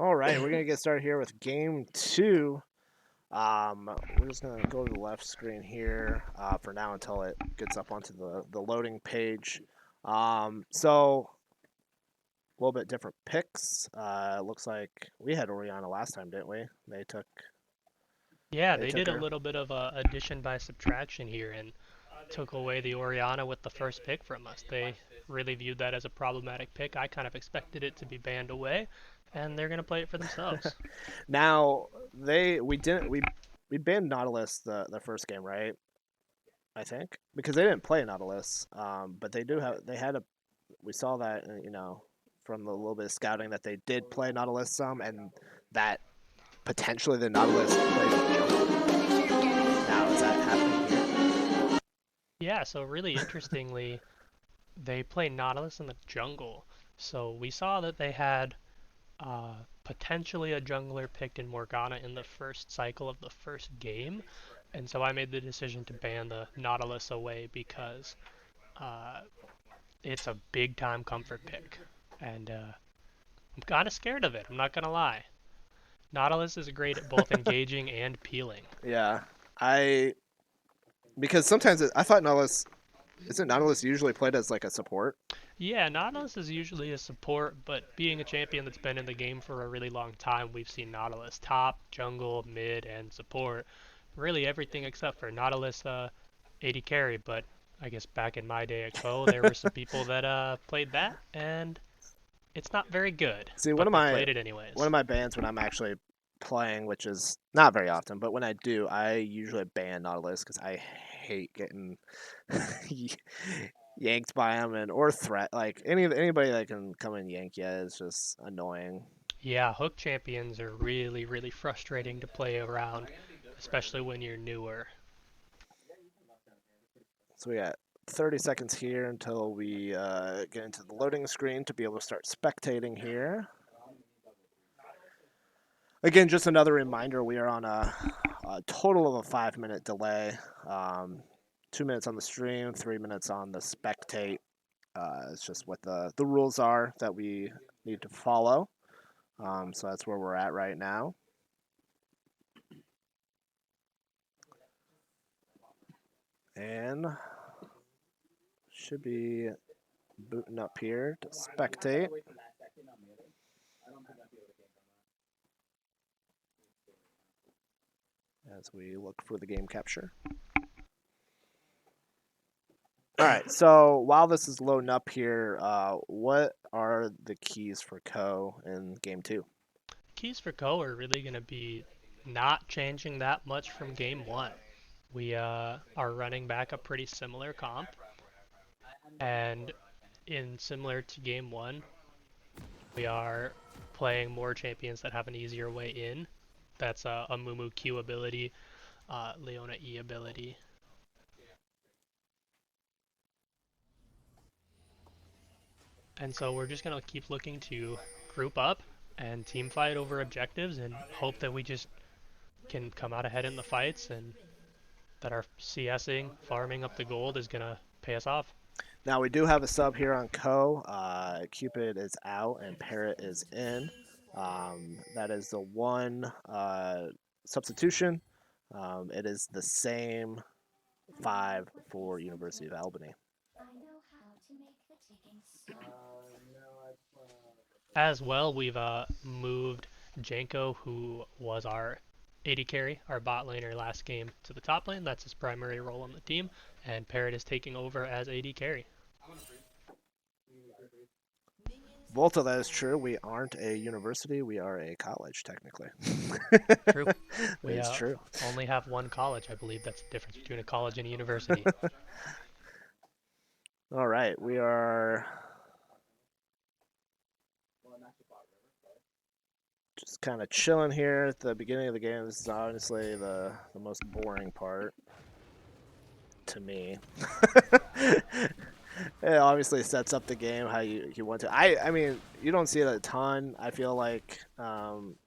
All right, we're gonna get started here with game two. We're just gonna go to the left screen here for now until it gets up onto the loading page. So a little bit different picks. Looks like we had Oriana last time, didn't we? Yeah, They they took did a her. little bit of addition by subtraction here and took away the Oriana with the first pick from us. They really viewed that as a problematic pick. I kind of expected it to be banned away, and they're going to play it for themselves. Now we banned Nautilus the first game, right? I think because they didn't play Nautilus, but they had a we saw that from the little bit of scouting that they did play Nautilus some, and that potentially the Nautilus played jungle. Now is that happening here? Yeah, so really interestingly, they play Nautilus in the jungle. So we saw that they had potentially a jungler picked in Morgana in the first cycle of the first game. And so I made the decision to ban the Nautilus away because uh, it's a big time comfort pick. And I'm kind of scared of it, I'm not going to lie. Nautilus is great at both engaging and peeling. Yeah, I because sometimes I thought Nautilus isn't Nautilus usually played as like a support. Yeah, Nautilus is usually a support, but being a champion that's been in the game for a really long time, we've seen Nautilus top, jungle, mid, and support. Really everything except for Nautilus AD carry, but I guess back in my day at Co, there were some people that played that, and it's not very good, See, but they played it one of anyways. my bans when I'm actually playing, which is not very often, but when I do, I usually ban Nautilus because I hate getting yanked by him and or threat like anybody that can come and yank you is just annoying. Yeah, hook champions are really, really frustrating to play around, especially when you're newer. So we got 30 seconds here until we get into the loading screen to be able to start spectating here. Again, just another reminder: we are on a total of a 5-minute delay. 2 minutes on the stream, 3 minutes on the spectate. It's just what the rules are that we need to follow. So that's where we're at right now. And should be booting up here to spectate as we look for the game capture. All right, so while this is loading up here, what are the keys for Co in game two? Keys for Co are really going to be not changing that much from game one. We are running back a pretty similar comp, and in similar to game one, we are playing more champions that have an easier way in. That's a Mumu Q ability, Leona E ability. And so we're just going to keep looking to group up and team fight over objectives and hope that we just can come out ahead in the fights and that our CSing, farming up the gold is going to pay us off. Now we do have a sub here on Co. Cupid is out and Parrot is in. That is the one substitution. It is the same 5 for University of Albany. As well, we've moved Janko, who was our AD carry, our bot laner last game, to the top lane. That's his primary role on the team, and Parrot is taking over as AD carry. Both of that is true. We aren't a university; we are a college, technically. True. We It's true. only have one college, I believe. That's the difference between a college and a university. All right, we are just kind of chilling here at the beginning of the game. This is honestly the most boring part to me. It obviously sets up the game how you want to. I mean, you don't see it a ton. I feel like at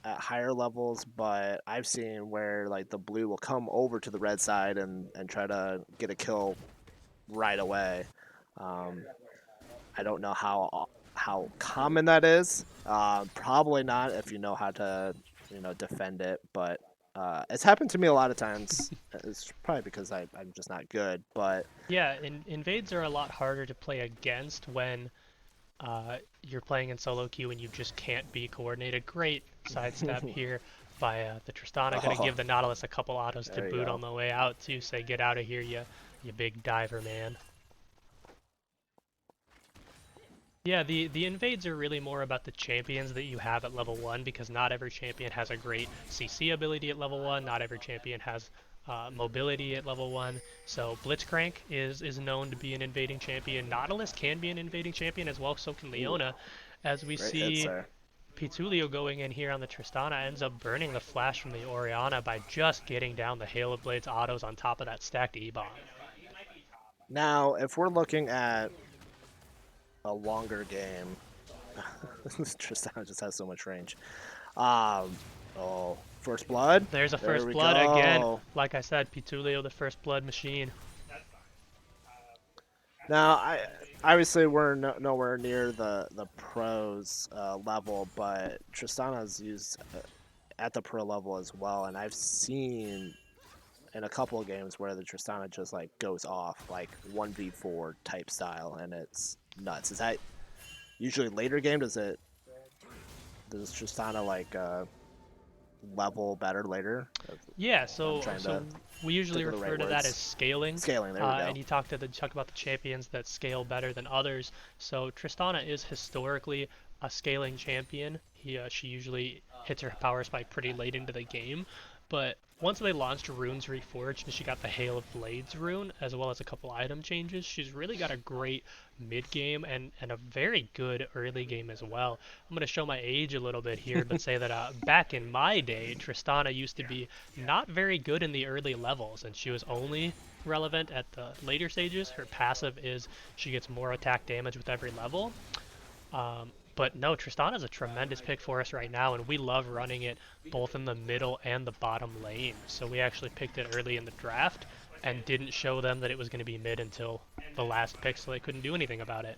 higher levels, but I've seen where like the blue will come over to the red side and try to get a kill right away. I don't know how how common that is. Probably not if you know how to, defend it. But it's happened to me a lot of times. It's probably because I'm just not good. But Yeah, invades are a lot harder to play against when you're playing in solo queue and you just can't be coordinated. Great sidestep here by the Tristana. Gonna oh, give the Nautilus a couple autos to there you boot go. on the way out to say, get out of here, you big diver man. Yeah, the invades are really more about the champions that you have at level 1 because not every champion has a great CC ability at level 1, not every champion has mobility at level 1. So Blitzcrank is known to be an invading champion. Nautilus can be an invading champion as well, so can Ooh, Leona. As we great hits see there. Pitulio going in here on the Tristana ends up burning the flash from the Orianna by just getting down the Hail of Blades autos on top of that stacked E-bomb. Now, if we're looking at a longer game, Tristana just has so much range. Oh, first blood. There's a There first we blood again. go. Like I said, Pitulio, the first blood machine. Now, I obviously we're nowhere near the pros level, but Tristana's used at the pro level as well, and I've seen in a couple of games where the Tristana just like goes off like 1v4 type style, and it's nuts. Is that usually later game? Does Tristana like level better later? Yeah, I'm so trying so to we usually think of the refer right to that as words. scaling. Scaling. There we go. And you talked about the champions that scale better than others. So Tristana is historically a scaling champion. She usually hits her power spike pretty late into the game, but once they launched Runes Reforged and she got the Hail of Blades rune, as well as a couple item changes, she's really got a great mid game and a very good early game as well. I'm going to show my age a little bit here, but say that back in my day, Tristana used to be not very good in the early levels, and she was only relevant at the later stages. Her passive is she gets more attack damage with every level. But no, Tristana is a tremendous pick for us right now, and we love running it both in the middle and the bottom lane. So we actually picked it early in the draft and didn't show them that it was going to be mid until the last pick, so they couldn't do anything about it.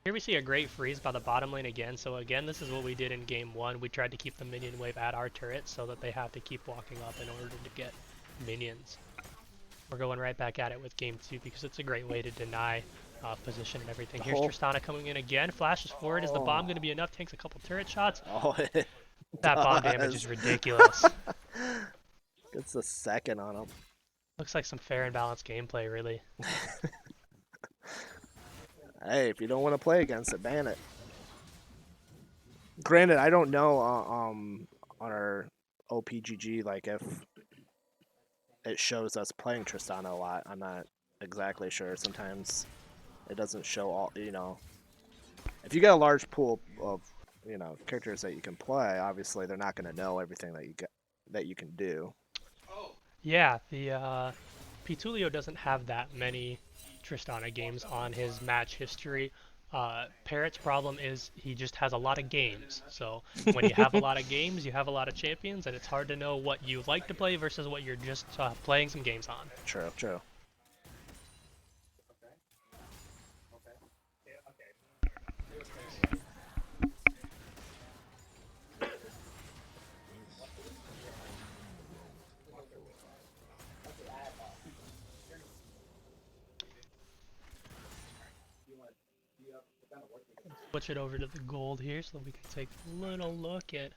Here we see a great freeze by the bottom lane again. So again, this is what we did in game 1. We tried to keep the minion wave at our turret so that they have to keep walking up in order to get minions. We're going right back at it with game 2 because it's a great way to deny position and everything. Here's Tristana coming in again. Flashes forward. Is the bomb going to be enough? Takes a couple turret shots. Oh, it That does. bomb damage is ridiculous. Gets a second on him. Looks like some fair and balanced gameplay, really. Hey, if you don't want to play against it, ban it. Granted, I don't know on our OPGG like if it shows us playing Tristana a lot. I'm not exactly sure. Sometimes it doesn't show all. If you get a large pool of characters that you can play, obviously they're not going to know everything that you can do. Yeah, the Pitulio doesn't have that many Tristana games on his match history. Parrot's problem is he just has a lot of games. So when you have a lot of games, you have a lot of champions, and it's hard to know what you like to play versus what you're just playing some games on. True, true. Switch it over to the gold here so that we can take a little look at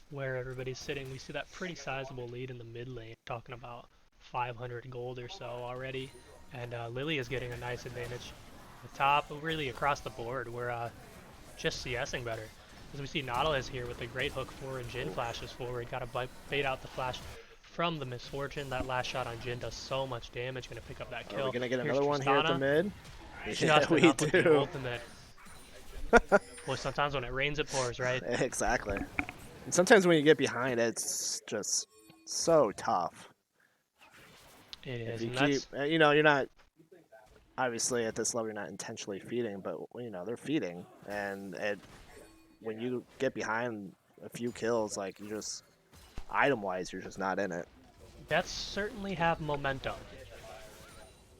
where everybody's sitting. We see that pretty sizable lead in the mid lane, talking about 500 gold or so already. And Lily is getting a nice advantage. The top, really across the board, we're just CSing better. As we see Nautilus here with a great hook forward, Jin flashes forward, gotta bait out the flash from the misfortune. That last shot on Jin does so much damage, gonna pick up that Are kill. we gonna get Here's another one here at the Tristana. mid? Yeah, Just we enough with the do. ultimate. Boy, sometimes when it rains, it pours, right? Exactly. And sometimes when you get behind, it's just so tough. It If is, you and keep, that's you know, you're not obviously at this level, you're not intentionally feeding, but you know they're feeding, and when you get behind a few kills, like you just item-wise, you're just not in it. that's certainly have momentum.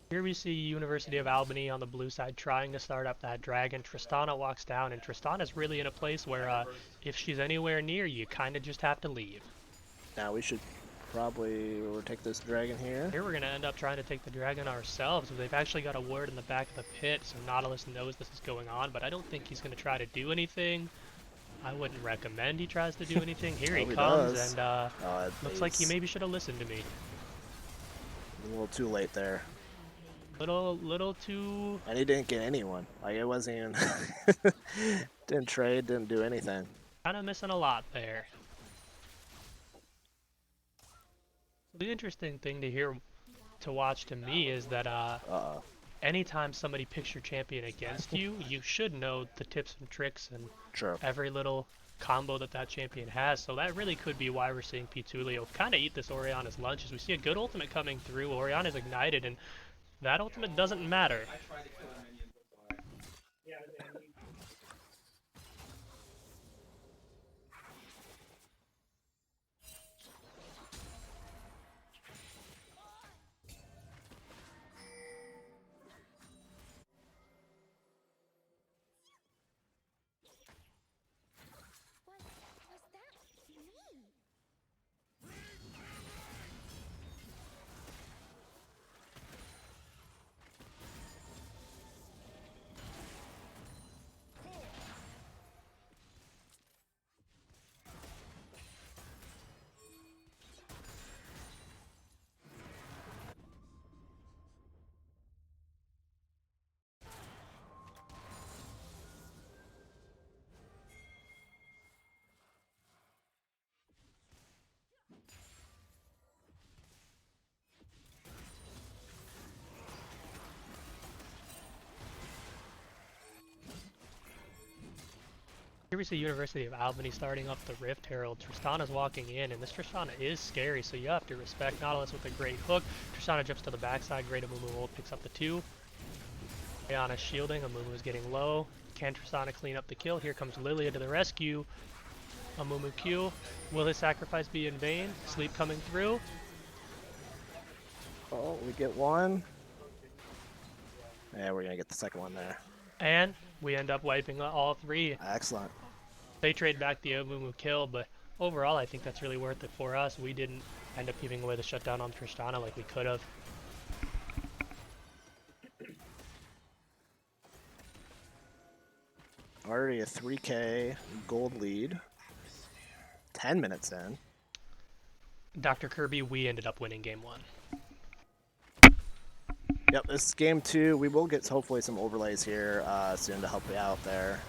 Here we see University of Albany on the blue side trying to start up that dragon. Tristana walks down, and Tristana's really in a place where if she's anywhere near you, kind of just have to leave. Now we should probably overtake this dragon here. Here we're going to end up trying to take the dragon ourselves. They've actually got a ward in the back of the pit, so Nautilus knows this is going on, but I don't think he's going to try to do anything. I wouldn't recommend he tries to do anything. Here he comes, does. and looks like he maybe should have listened to me. A little too late there. Little too... And he didn't get anyone. Like, it wasn't even... didn't trade, didn't do anything. Kind of missing a lot there. The interesting thing to watch to me is that anytime somebody picks your champion against you, you should know the tips and tricks and every little combo that champion has. So that really could be why we're seeing Pitulio kind of eat this Orianna's lunch. As we see a good ultimate coming through, Orianna's ignited, and that ultimate doesn't matter. Here we see University of Albany starting up the Rift Herald. Tristana's walking in, and this Tristana is scary, so you have to respect Nautilus with a great hook. Tristana jumps to the backside, great Amumu ult, picks up the 2. Orianna shielding, Amumu is getting low. Can Tristana clean up the kill? Here comes Lilia to the rescue. Amumu Q. Will his sacrifice be in vain? Sleep coming through. Oh, we get one. Yeah, we're gonna get the second one there. And we end up wiping all 3. Excellent. They trade back the Amumu kill, but overall I think that's really worth it for us. We didn't end up giving away the shutdown on Tristana like we could have. Already a 3K gold lead. 10 minutes in. Dr. Kirby, we ended up winning game 1. Yep, this is game 2. We will get hopefully some overlays here soon to help you out there.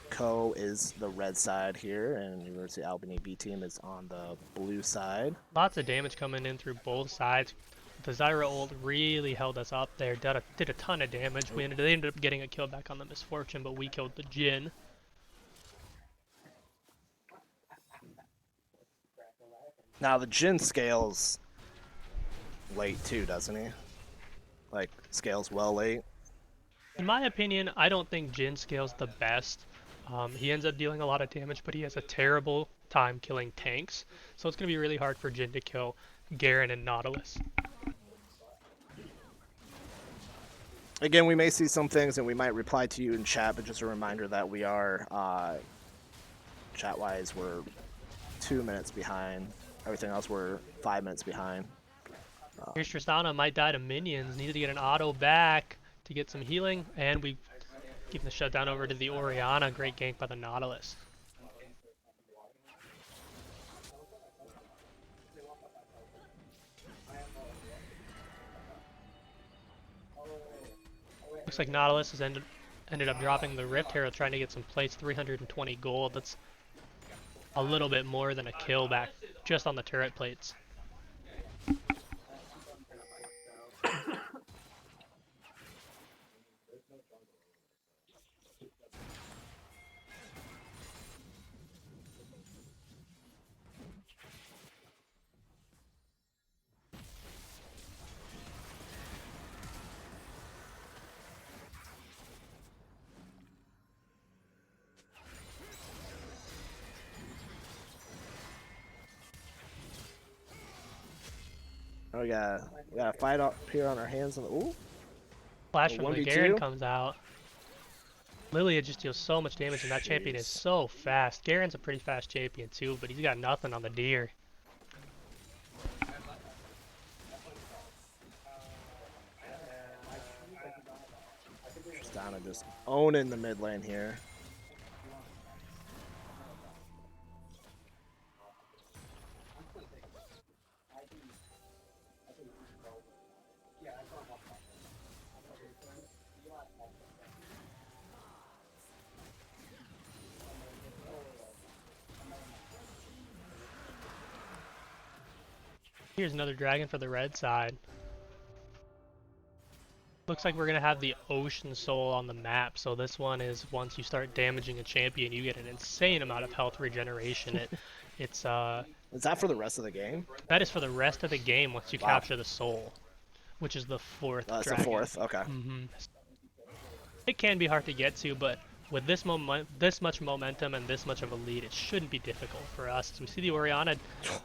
Co is the red side here, and University of Albany B team is on the blue side. Lots of damage coming in through both sides. The Zyra ult really held us up there, did a ton of damage. They ended up getting a kill back on the Misfortune, but we killed the Jin. Now the Jin scales late too, doesn't he? Like, scales well late. In my opinion, I don't think Jin scales the best. He ends up dealing a lot of damage, but he has a terrible time killing tanks. So it's going to be really hard for Jin to kill Garen and Nautilus. Again, we may see some things and we might reply to you in chat, but just a reminder that we are, chat-wise, we're 2 minutes behind. Everything else, we're 5 minutes behind. Here's Tristana, might die to minions, needed to get an auto back to get some healing, and we give the shutdown over to the Orianna. Great gank by the Nautilus. Looks like Nautilus has ended up dropping the Rift Herald, trying to get some plates, 320 gold. That's a little bit more than a kill back just on the turret plates. Oh, we got a fight up here on our hands. Ooh, Flash from the Garen 1v2. comes out. Lilia just deals so much damage, and that champion is so fast. Garen's a pretty fast champion too, but he's got nothing on the deer. Tristana just owning the mid lane here. Here's another dragon for the red side. Looks like we're going to have the Ocean Soul on the map, so this one is once you start damaging a champion, you get an insane amount of health regeneration. It's Is that for the rest of the game? that is for the rest of the game once you Wow. capture the soul, which is the fourth That's dragon. the fourth. Okay. It can be hard to get to, but with this much momentum and this much of a lead, it shouldn't be difficult for us. As we see the Orianna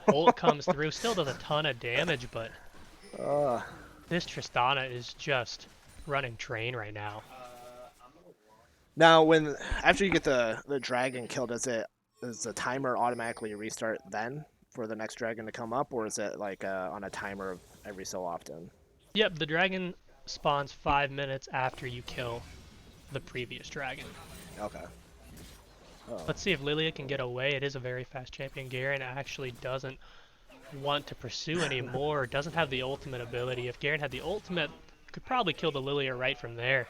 ult comes through, still does a ton of damage, but this Tristana is just running train right now. Now, after you get the dragon killed, does the timer automatically restart then for the next dragon to come up, or is it like on a timer every so often? Yep, the dragon spawns 5 minutes after you kill the previous dragon. Okay. Oh. Let's see if Lilia can get away. It is a very fast champion. Garen actually doesn't want to pursue anymore, doesn't have the ultimate ability. If Garen had the ultimate, could probably kill the Lilia right from there.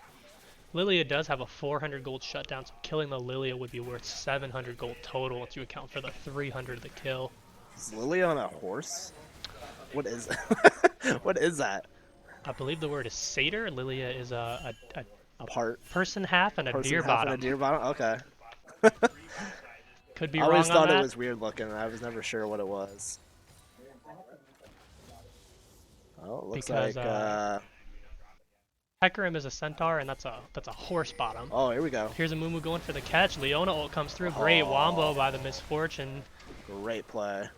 Lilia does have a 400 gold shutdown, so killing the Lilia would be worth 700 gold total once you account for the 300 the kill. Is Lilia on a horse? What is what is that? I believe the word is satyr. Lilia is a person half and a Person deer half bottom. and a deer bottom? Okay. Could be I wrong always on thought that. it was weird looking, and I was never sure what it was. Oh, it looks Because, like Hecarim is a centaur, and that's a horse bottom. oh, here we go. Here's a Mumu going for the catch. Leona ult comes through. Great wombo by the Misfortune. Great play.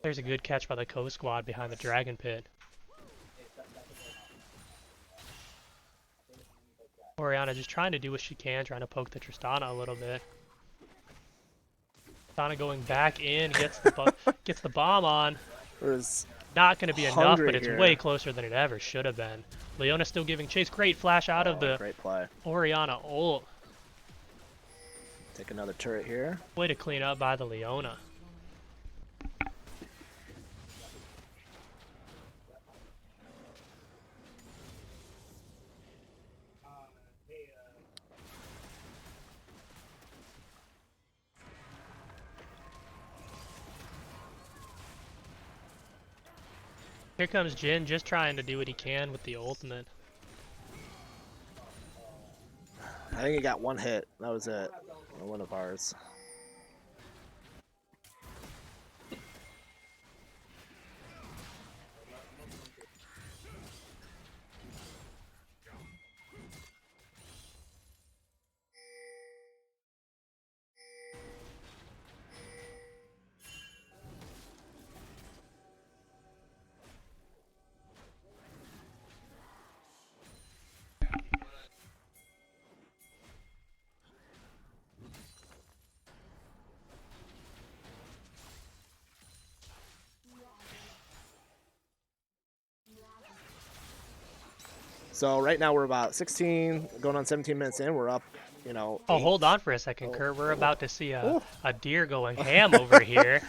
There's a good catch by the co-squad behind the Dragon Pit. Orianna just trying to do what she can, trying to poke the Tristana a little bit. Tristana going back in, gets the bomb on. There's Not going to be enough, hungry but it's here. way closer than it ever should have been. Leona still giving chase. Great flash out of the great play. Orianna ult. Take another turret here. Way to clean up by the Leona. Here comes Jin, just trying to do what he can with the ultimate. I think he got one hit. That was it. One of ours. So right now we're about 16, going on 17 minutes in. We're up, you know. Oh, 8. hold on for a second, Kurt. We're about to see a deer going ham over here.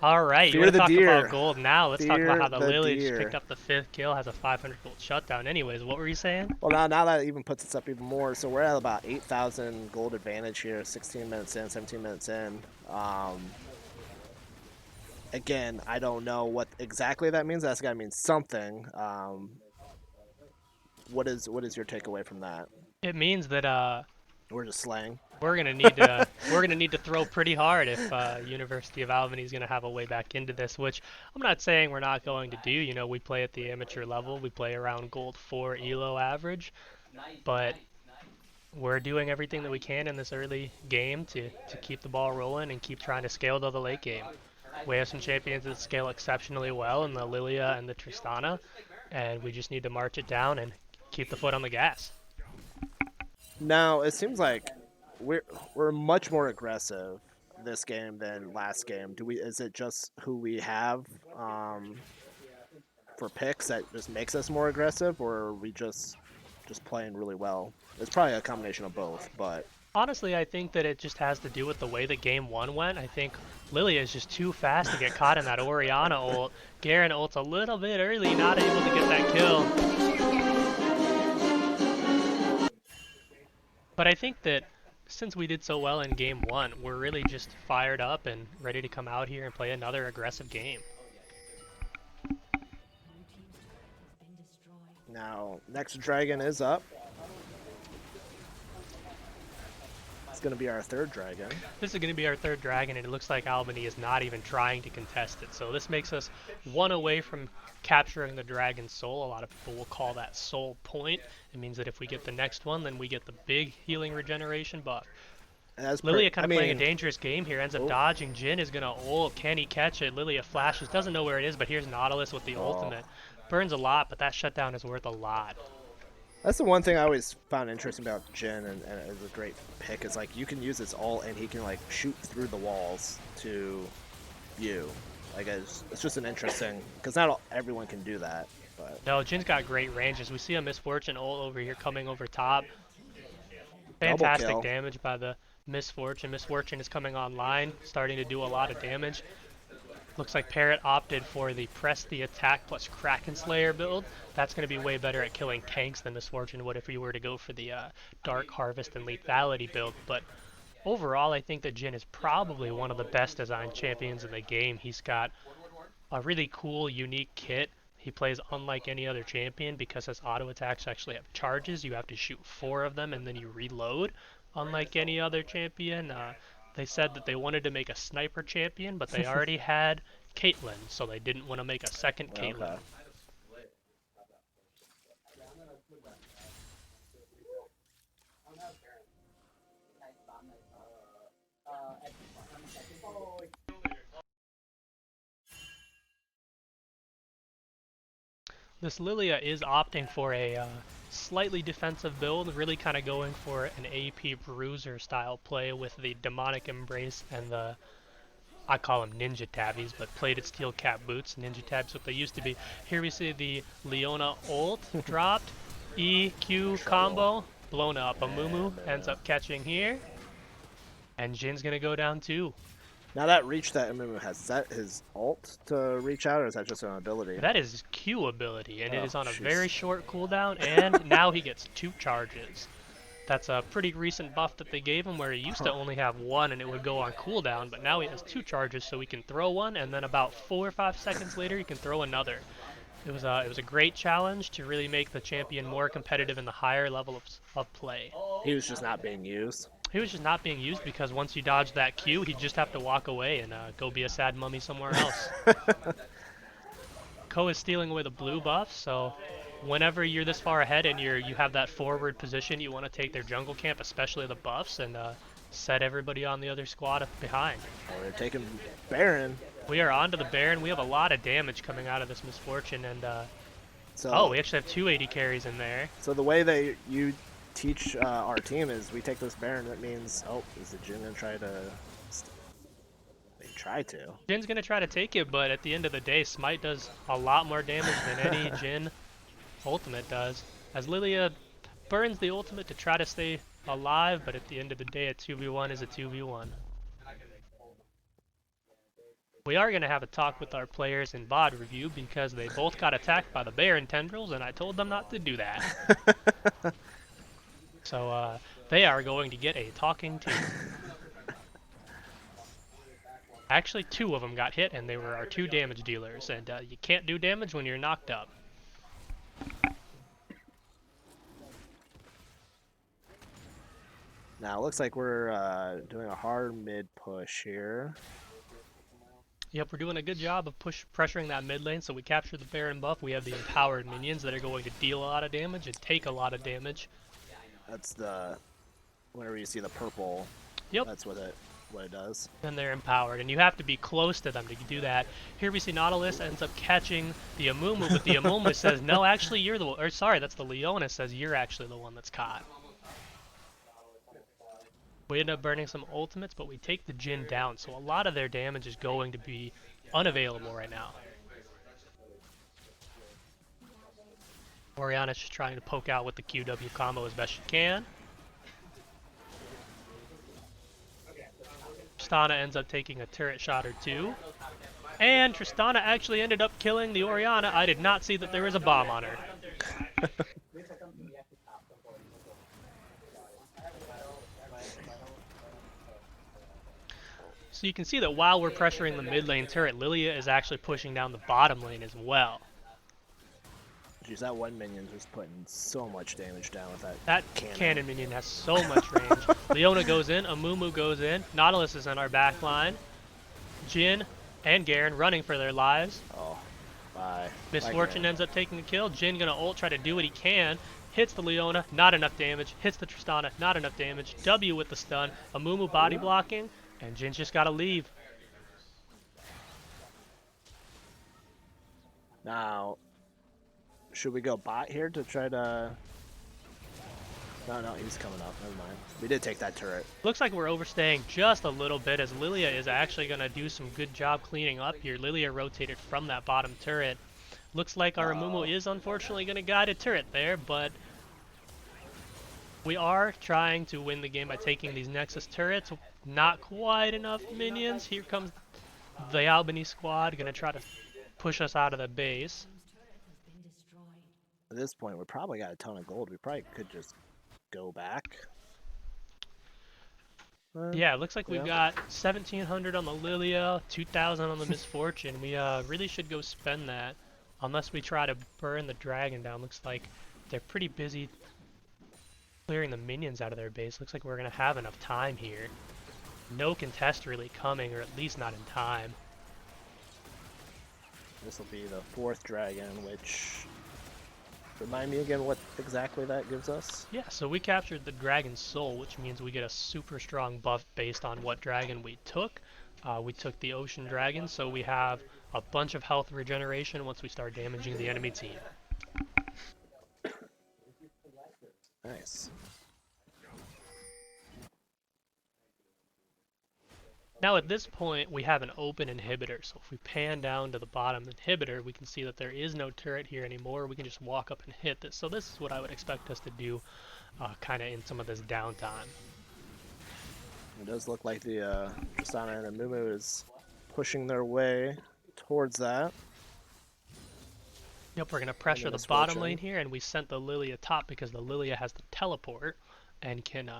All right, Fear you're the going to talk deer. about gold now. Let's talk about how the Fear the Lily just deer. picked up the 5th kill, has a 500 gold shutdown. Anyways, what were you saying? Well, now that even puts us up even more. So we're at about 8,000 gold advantage here, 16 minutes in, 17 minutes in. Again, I don't know what exactly that means. That's got to mean something. What is your takeaway from that? It means that We're just slang. we're gonna need to throw pretty hard if University of Albany is gonna have a way back into this. Which I'm not saying we're not going to do. You know, we play at the amateur level. We play around Gold 4 Elo average, but we're doing everything that we can in this early game to keep the ball rolling and keep trying to scale to the late game. We have some champions that scale exceptionally well in the Lilia and the Tristana, and we just need to march it down and keep the foot on the gas. Now it seems like we're we're much more aggressive this game than last game. Do we? Is it just who we have for picks that just makes us more aggressive, or are we just playing really well? It's probably a combination of both, but Honestly, I think that it just has to do with the way that game one went. I think Lilia is just too fast to get caught in that Oriana ult. Garen ults a little bit early, not able to get that kill. But I think that since we did so well in game one, we're really just fired up and ready to come out here and play another aggressive game. now next dragon is up. It's gonna be our third dragon. This is going to be our third dragon, and it looks like Albany is not even trying to contest it. So this makes us one away from capturing the dragon's soul. A lot of people will call that soul point. It means that if we get the next one, then we get the big healing regeneration buff. Lilia kind of playing a dangerous game here, ends up dodging. Jhin is going to ult. Can he catch it? Lilia flashes, doesn't know where it is, but here's Nautilus with the ultimate. Burns a lot, but that shutdown is worth a lot. That's the one thing I always found interesting about Jhin, and as a great pick is like you can use his ult and he can like shoot through the walls to you. Like it's just an interesting because not everyone can do that. But no, Jin's got great ranges. We see a Misfortune ult over here coming over top. Fantastic damage by the Misfortune. Misfortune is coming online, starting to do a lot of damage. Looks like Parrot opted for the press the attack plus Kraken Slayer build. That's going to be way better at killing tanks than Misfortune would if you were to go for the Dark Harvest and Lethality build. But overall, I think that Jhin is probably one of the best designed champions in the game. He's got a really cool, unique kit. He plays unlike any other champion because his auto attacks actually have charges. You have to shoot 4 of them and then you reload. Unlike any other champion, they said that they wanted to make a sniper champion, but they already had Caitlyn, so they didn't want to make a second Caitlyn. Okay. This Lilia is opting for a slightly defensive build, really kind of going for an AP Bruiser style play with the Demonic Embrace and the, I call them Ninja Tabbies, but plated steel cap boots. Ninja Tabs what they used to be. Here we see the Leona ult dropped, EQ combo, blown up. Amumu ends up catching here, and Jin's going to go down too. Now that reach that Amumu has, is that his ult to reach out, or is that just an ability? That is his Q ability, and it is on a very short cooldown, and now he gets 2 charges. That's a pretty recent buff that they gave him, where he used to only have 1 and it would go on cooldown, but now he has 2 charges, so he can throw one, and then about 4 or 5 seconds later he can throw another. It was a great challenge to really make the champion more competitive in the higher level of play. He was just not being used. He was just not being used because once you dodge that Q, he'd just have to walk away and go be a sad mummy somewhere else. Ko is stealing away the blue buff, so whenever you're this far ahead and you have that forward position, you want to take their jungle camp, especially the buffs, and set everybody on the other squad behind. Oh, they're taking Baron. We are onto the Baron. We have a lot of damage coming out of this Misfortune, and we actually have 2 AD carries in there. So the way you teach our team is we take this Baron, that means, is the Jhin gonna try to... They try to. Jin's gonna try to take it, but at the end of the day, Smite does a lot more damage than any Jhin ultimate does. As Lilia burns the ultimate to try to stay alive, but at the end of the day, a 2v1 is a 2v1. We are going to have a talk with our players in VOD review because they both got attacked by the Baron tendrils, and I told them not to do that. So they are going to get a talking to. Actually, 2 of them got hit, and they were our 2 damage dealers, and you can't do damage when you're knocked up. Now it looks like we're doing a hard mid push here. Yep, we're doing a good job of pressuring that mid lane, so we capture the Baron buff. We have the empowered minions that are going to deal a lot of damage and take a lot of damage. That's the whenever you see the purple. Yep. That's what it does. And they're empowered, and you have to be close to them to do that. Here we see Nautilus ends up catching the Amumu, but the Amumu says, no, actually you're the one, or sorry, that's the Leona says you're actually the one that's caught. We end up burning some ultimates, but we take the Jhin down, so a lot of their damage is going to be unavailable right now. Orianna's just trying to poke out with the QW combo as best she can. Tristana ends up taking a turret shot or 2. And Tristana actually ended up killing the Orianna. I did not see that there was a bomb on her. So you can see that while we're pressuring the mid lane turret, Lilia is actually pushing down the bottom lane as well. Jeez, that one minion's just putting so much damage down with that. That cannon minion has so much range. Leona goes in, Amumu goes in, Nautilus is in our back line. Jhin and Garen running for their lives. Oh, bye. Misfortune ends up taking a kill. Jhin gonna ult, try to do what he can. Hits the Leona, not enough damage. Hits the Tristana, not enough damage. W with the stun. Amumu body blocking, and Jin's just gotta leave. Now, should we go bot here to try to... No, he's coming up. Never mind. We did take that turret. Looks like we're overstaying just a little bit as Lilia is actually going to do some good job cleaning up here. Lilia rotated from that bottom turret. Looks like our Amumu is unfortunately going to guide a turret there, but we are trying to win the game by taking these Nexus turrets. Not quite enough minions. Here comes the Albany squad, going to try to push us out of the base. At this point, we probably got a ton of gold. We probably could just go back. Yeah, it looks like we've got 1,700 on the Lilia, 2,000 on the Misfortune. We really should go spend that, unless we try to burn the dragon down. Looks like they're pretty busy clearing the minions out of their base. Looks like we're going to have enough time here. No contest really coming, or at least not in time. This will be the 4th dragon, which... Remind me again what exactly that gives us? Yeah, so we captured the Dragon's Soul, which means we get a super strong buff based on what dragon we took. We took the Ocean Dragon, so we have a bunch of health regeneration once we start damaging the enemy team. Nice. Now at this point, we have an open inhibitor, so if we pan down to the bottom inhibitor, we can see that there is no turret here anymore. We can just walk up and hit this. So this is what I would expect us to do kind of in some of this downtime. It does look like the Tristana and Amumu is pushing their way towards that. Yep, we're going to pressure the bottom lane here, and we sent the Lilia top because the Lilia has the teleport and can...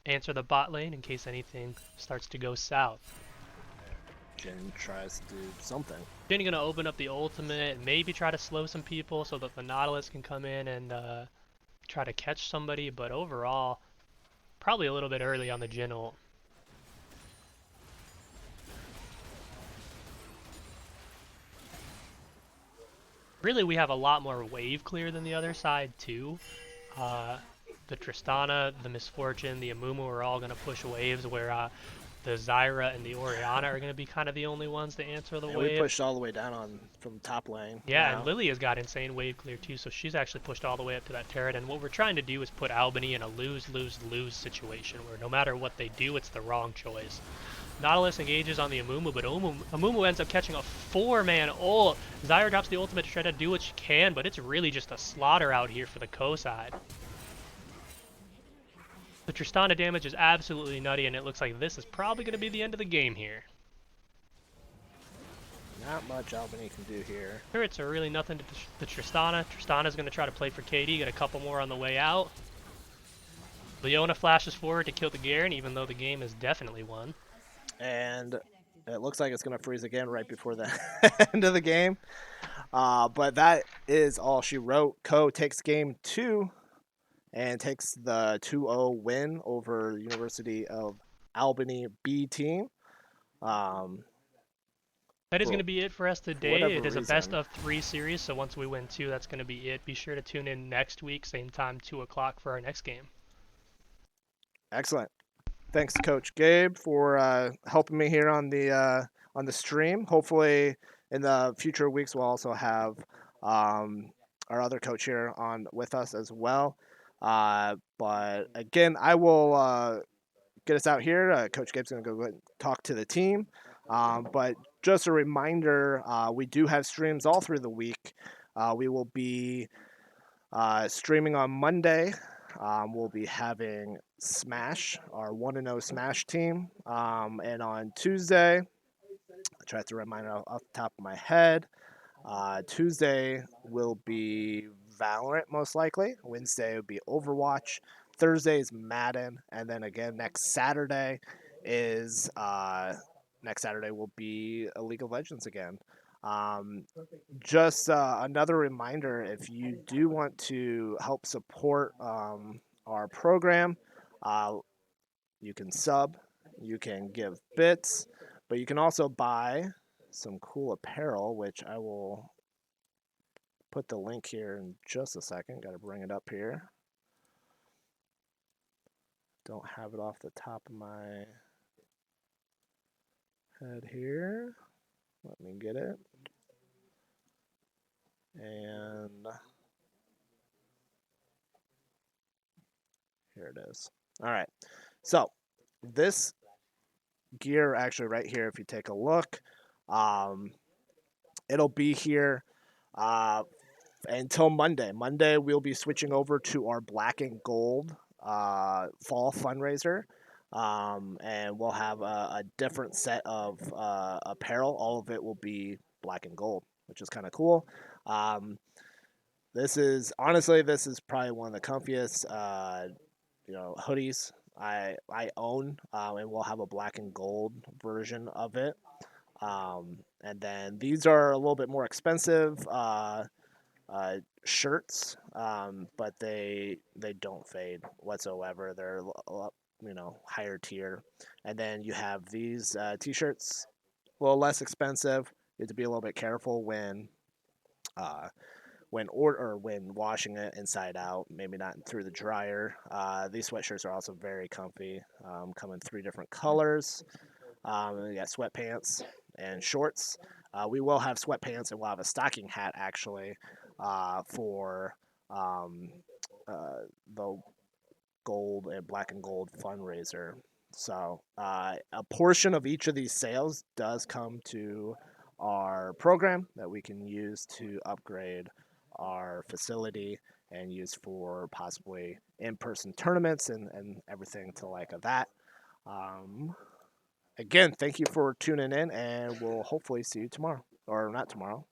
answer the bot lane in case anything starts to go south. Jhin tries to do something. Jhin gonna open up the ultimate and maybe try to slow some people so that the Nautilus can come in and try to catch somebody, but overall, probably a little bit early on the Jhin ult. Really, we have a lot more wave clear than the other side too. The Tristana, the Misfortune, the Amumu are all going to push waves where the Zyra and the Orianna are going to be kind of the only ones to answer the wave. We pushed all the way down from top lane. Yeah, and Lilia's got insane wave clear too, so she's actually pushed all the way up to that turret. And what we're trying to do is put Albany in a lose-lose-lose situation where no matter what they do, it's the wrong choice. Nautilus engages on the Amumu, but Amumu ends up catching a 4-man ult. Zyra drops the ultimate to try to do what she can, but it's really just a slaughter out here for the Co side. The Tristana damage is absolutely nutty, and it looks like this is probably going to be the end of the game here. Not much Albany can do here. Turrets are really nothing to the Tristana. Tristana's going to try to play for KD, get a couple more on the way out. Leona flashes forward to kill the Garen, even though the game is definitely won. And It looks like it's gonna freeze again right before the end of the game. But that is all she wrote. Co takes game 2 and takes the 2-0 win over University of Albany B team. Um, That is going for to be it for us for today. whatever It is a best reason. of 3 series, so once we win 2, that's going to be it. Be sure to tune in next week, same time, 2 o'clock for our next game. Excellent. Thanks, Coach Gabe, for helping me here on the stream. Hopefully, in the future weeks, we'll also have um, our other coach here on with us as well. But again, I will get us out here. Coach Gabe's going to go and talk to the team. But just a reminder, we do have streams all through the week. We will be streaming on Monday. We'll be having Smash, our 1-0 Smash team. And on Tuesday, I tried to remind off the top of my head. Tuesday will be Valorant, most likely. Wednesday will be Overwatch. Thursday is Madden. And then again, is next Saturday will be a League of Legends again. Um, just another reminder, if you do want to help support our program, uh, you can sub, you can give bits, but you can also buy some cool apparel, which I will put the link here in just a second. Got to bring it up here. Don't have it off the top of my head here. Let me get it. And here it is. All right. So this gear actually right here, if you take a look, um, it'll be here uh, until Monday. Monday we'll be switching over to our black and gold fall fundraiser. And we'll have a different set of apparel. All of it will be black and gold, which is kind of cool. Um, this is probably one of the comfiest hoodies I own, and we'll have a black and gold version of it. And then these are a little bit more expensive shirts, but they don't fade whatsoever. They're higher tier. And then you have these t-shirts, a little less expensive. You have to be a little bit careful uh, when washing it inside out, maybe not through the dryer. These sweatshirts are also very comfy. Come in 3 different colors. We got sweatpants and shorts. We will have sweatpants and we'll have a stocking hat actually for um, the gold and black and gold fundraiser. So a portion of each of these sales does come to our program that we can use to upgrade our facility and use for possibly in-person tournaments and everything to like that. Um, Again, thank you for tuning in, and we'll hopefully see you tomorrow. Or not tomorrow,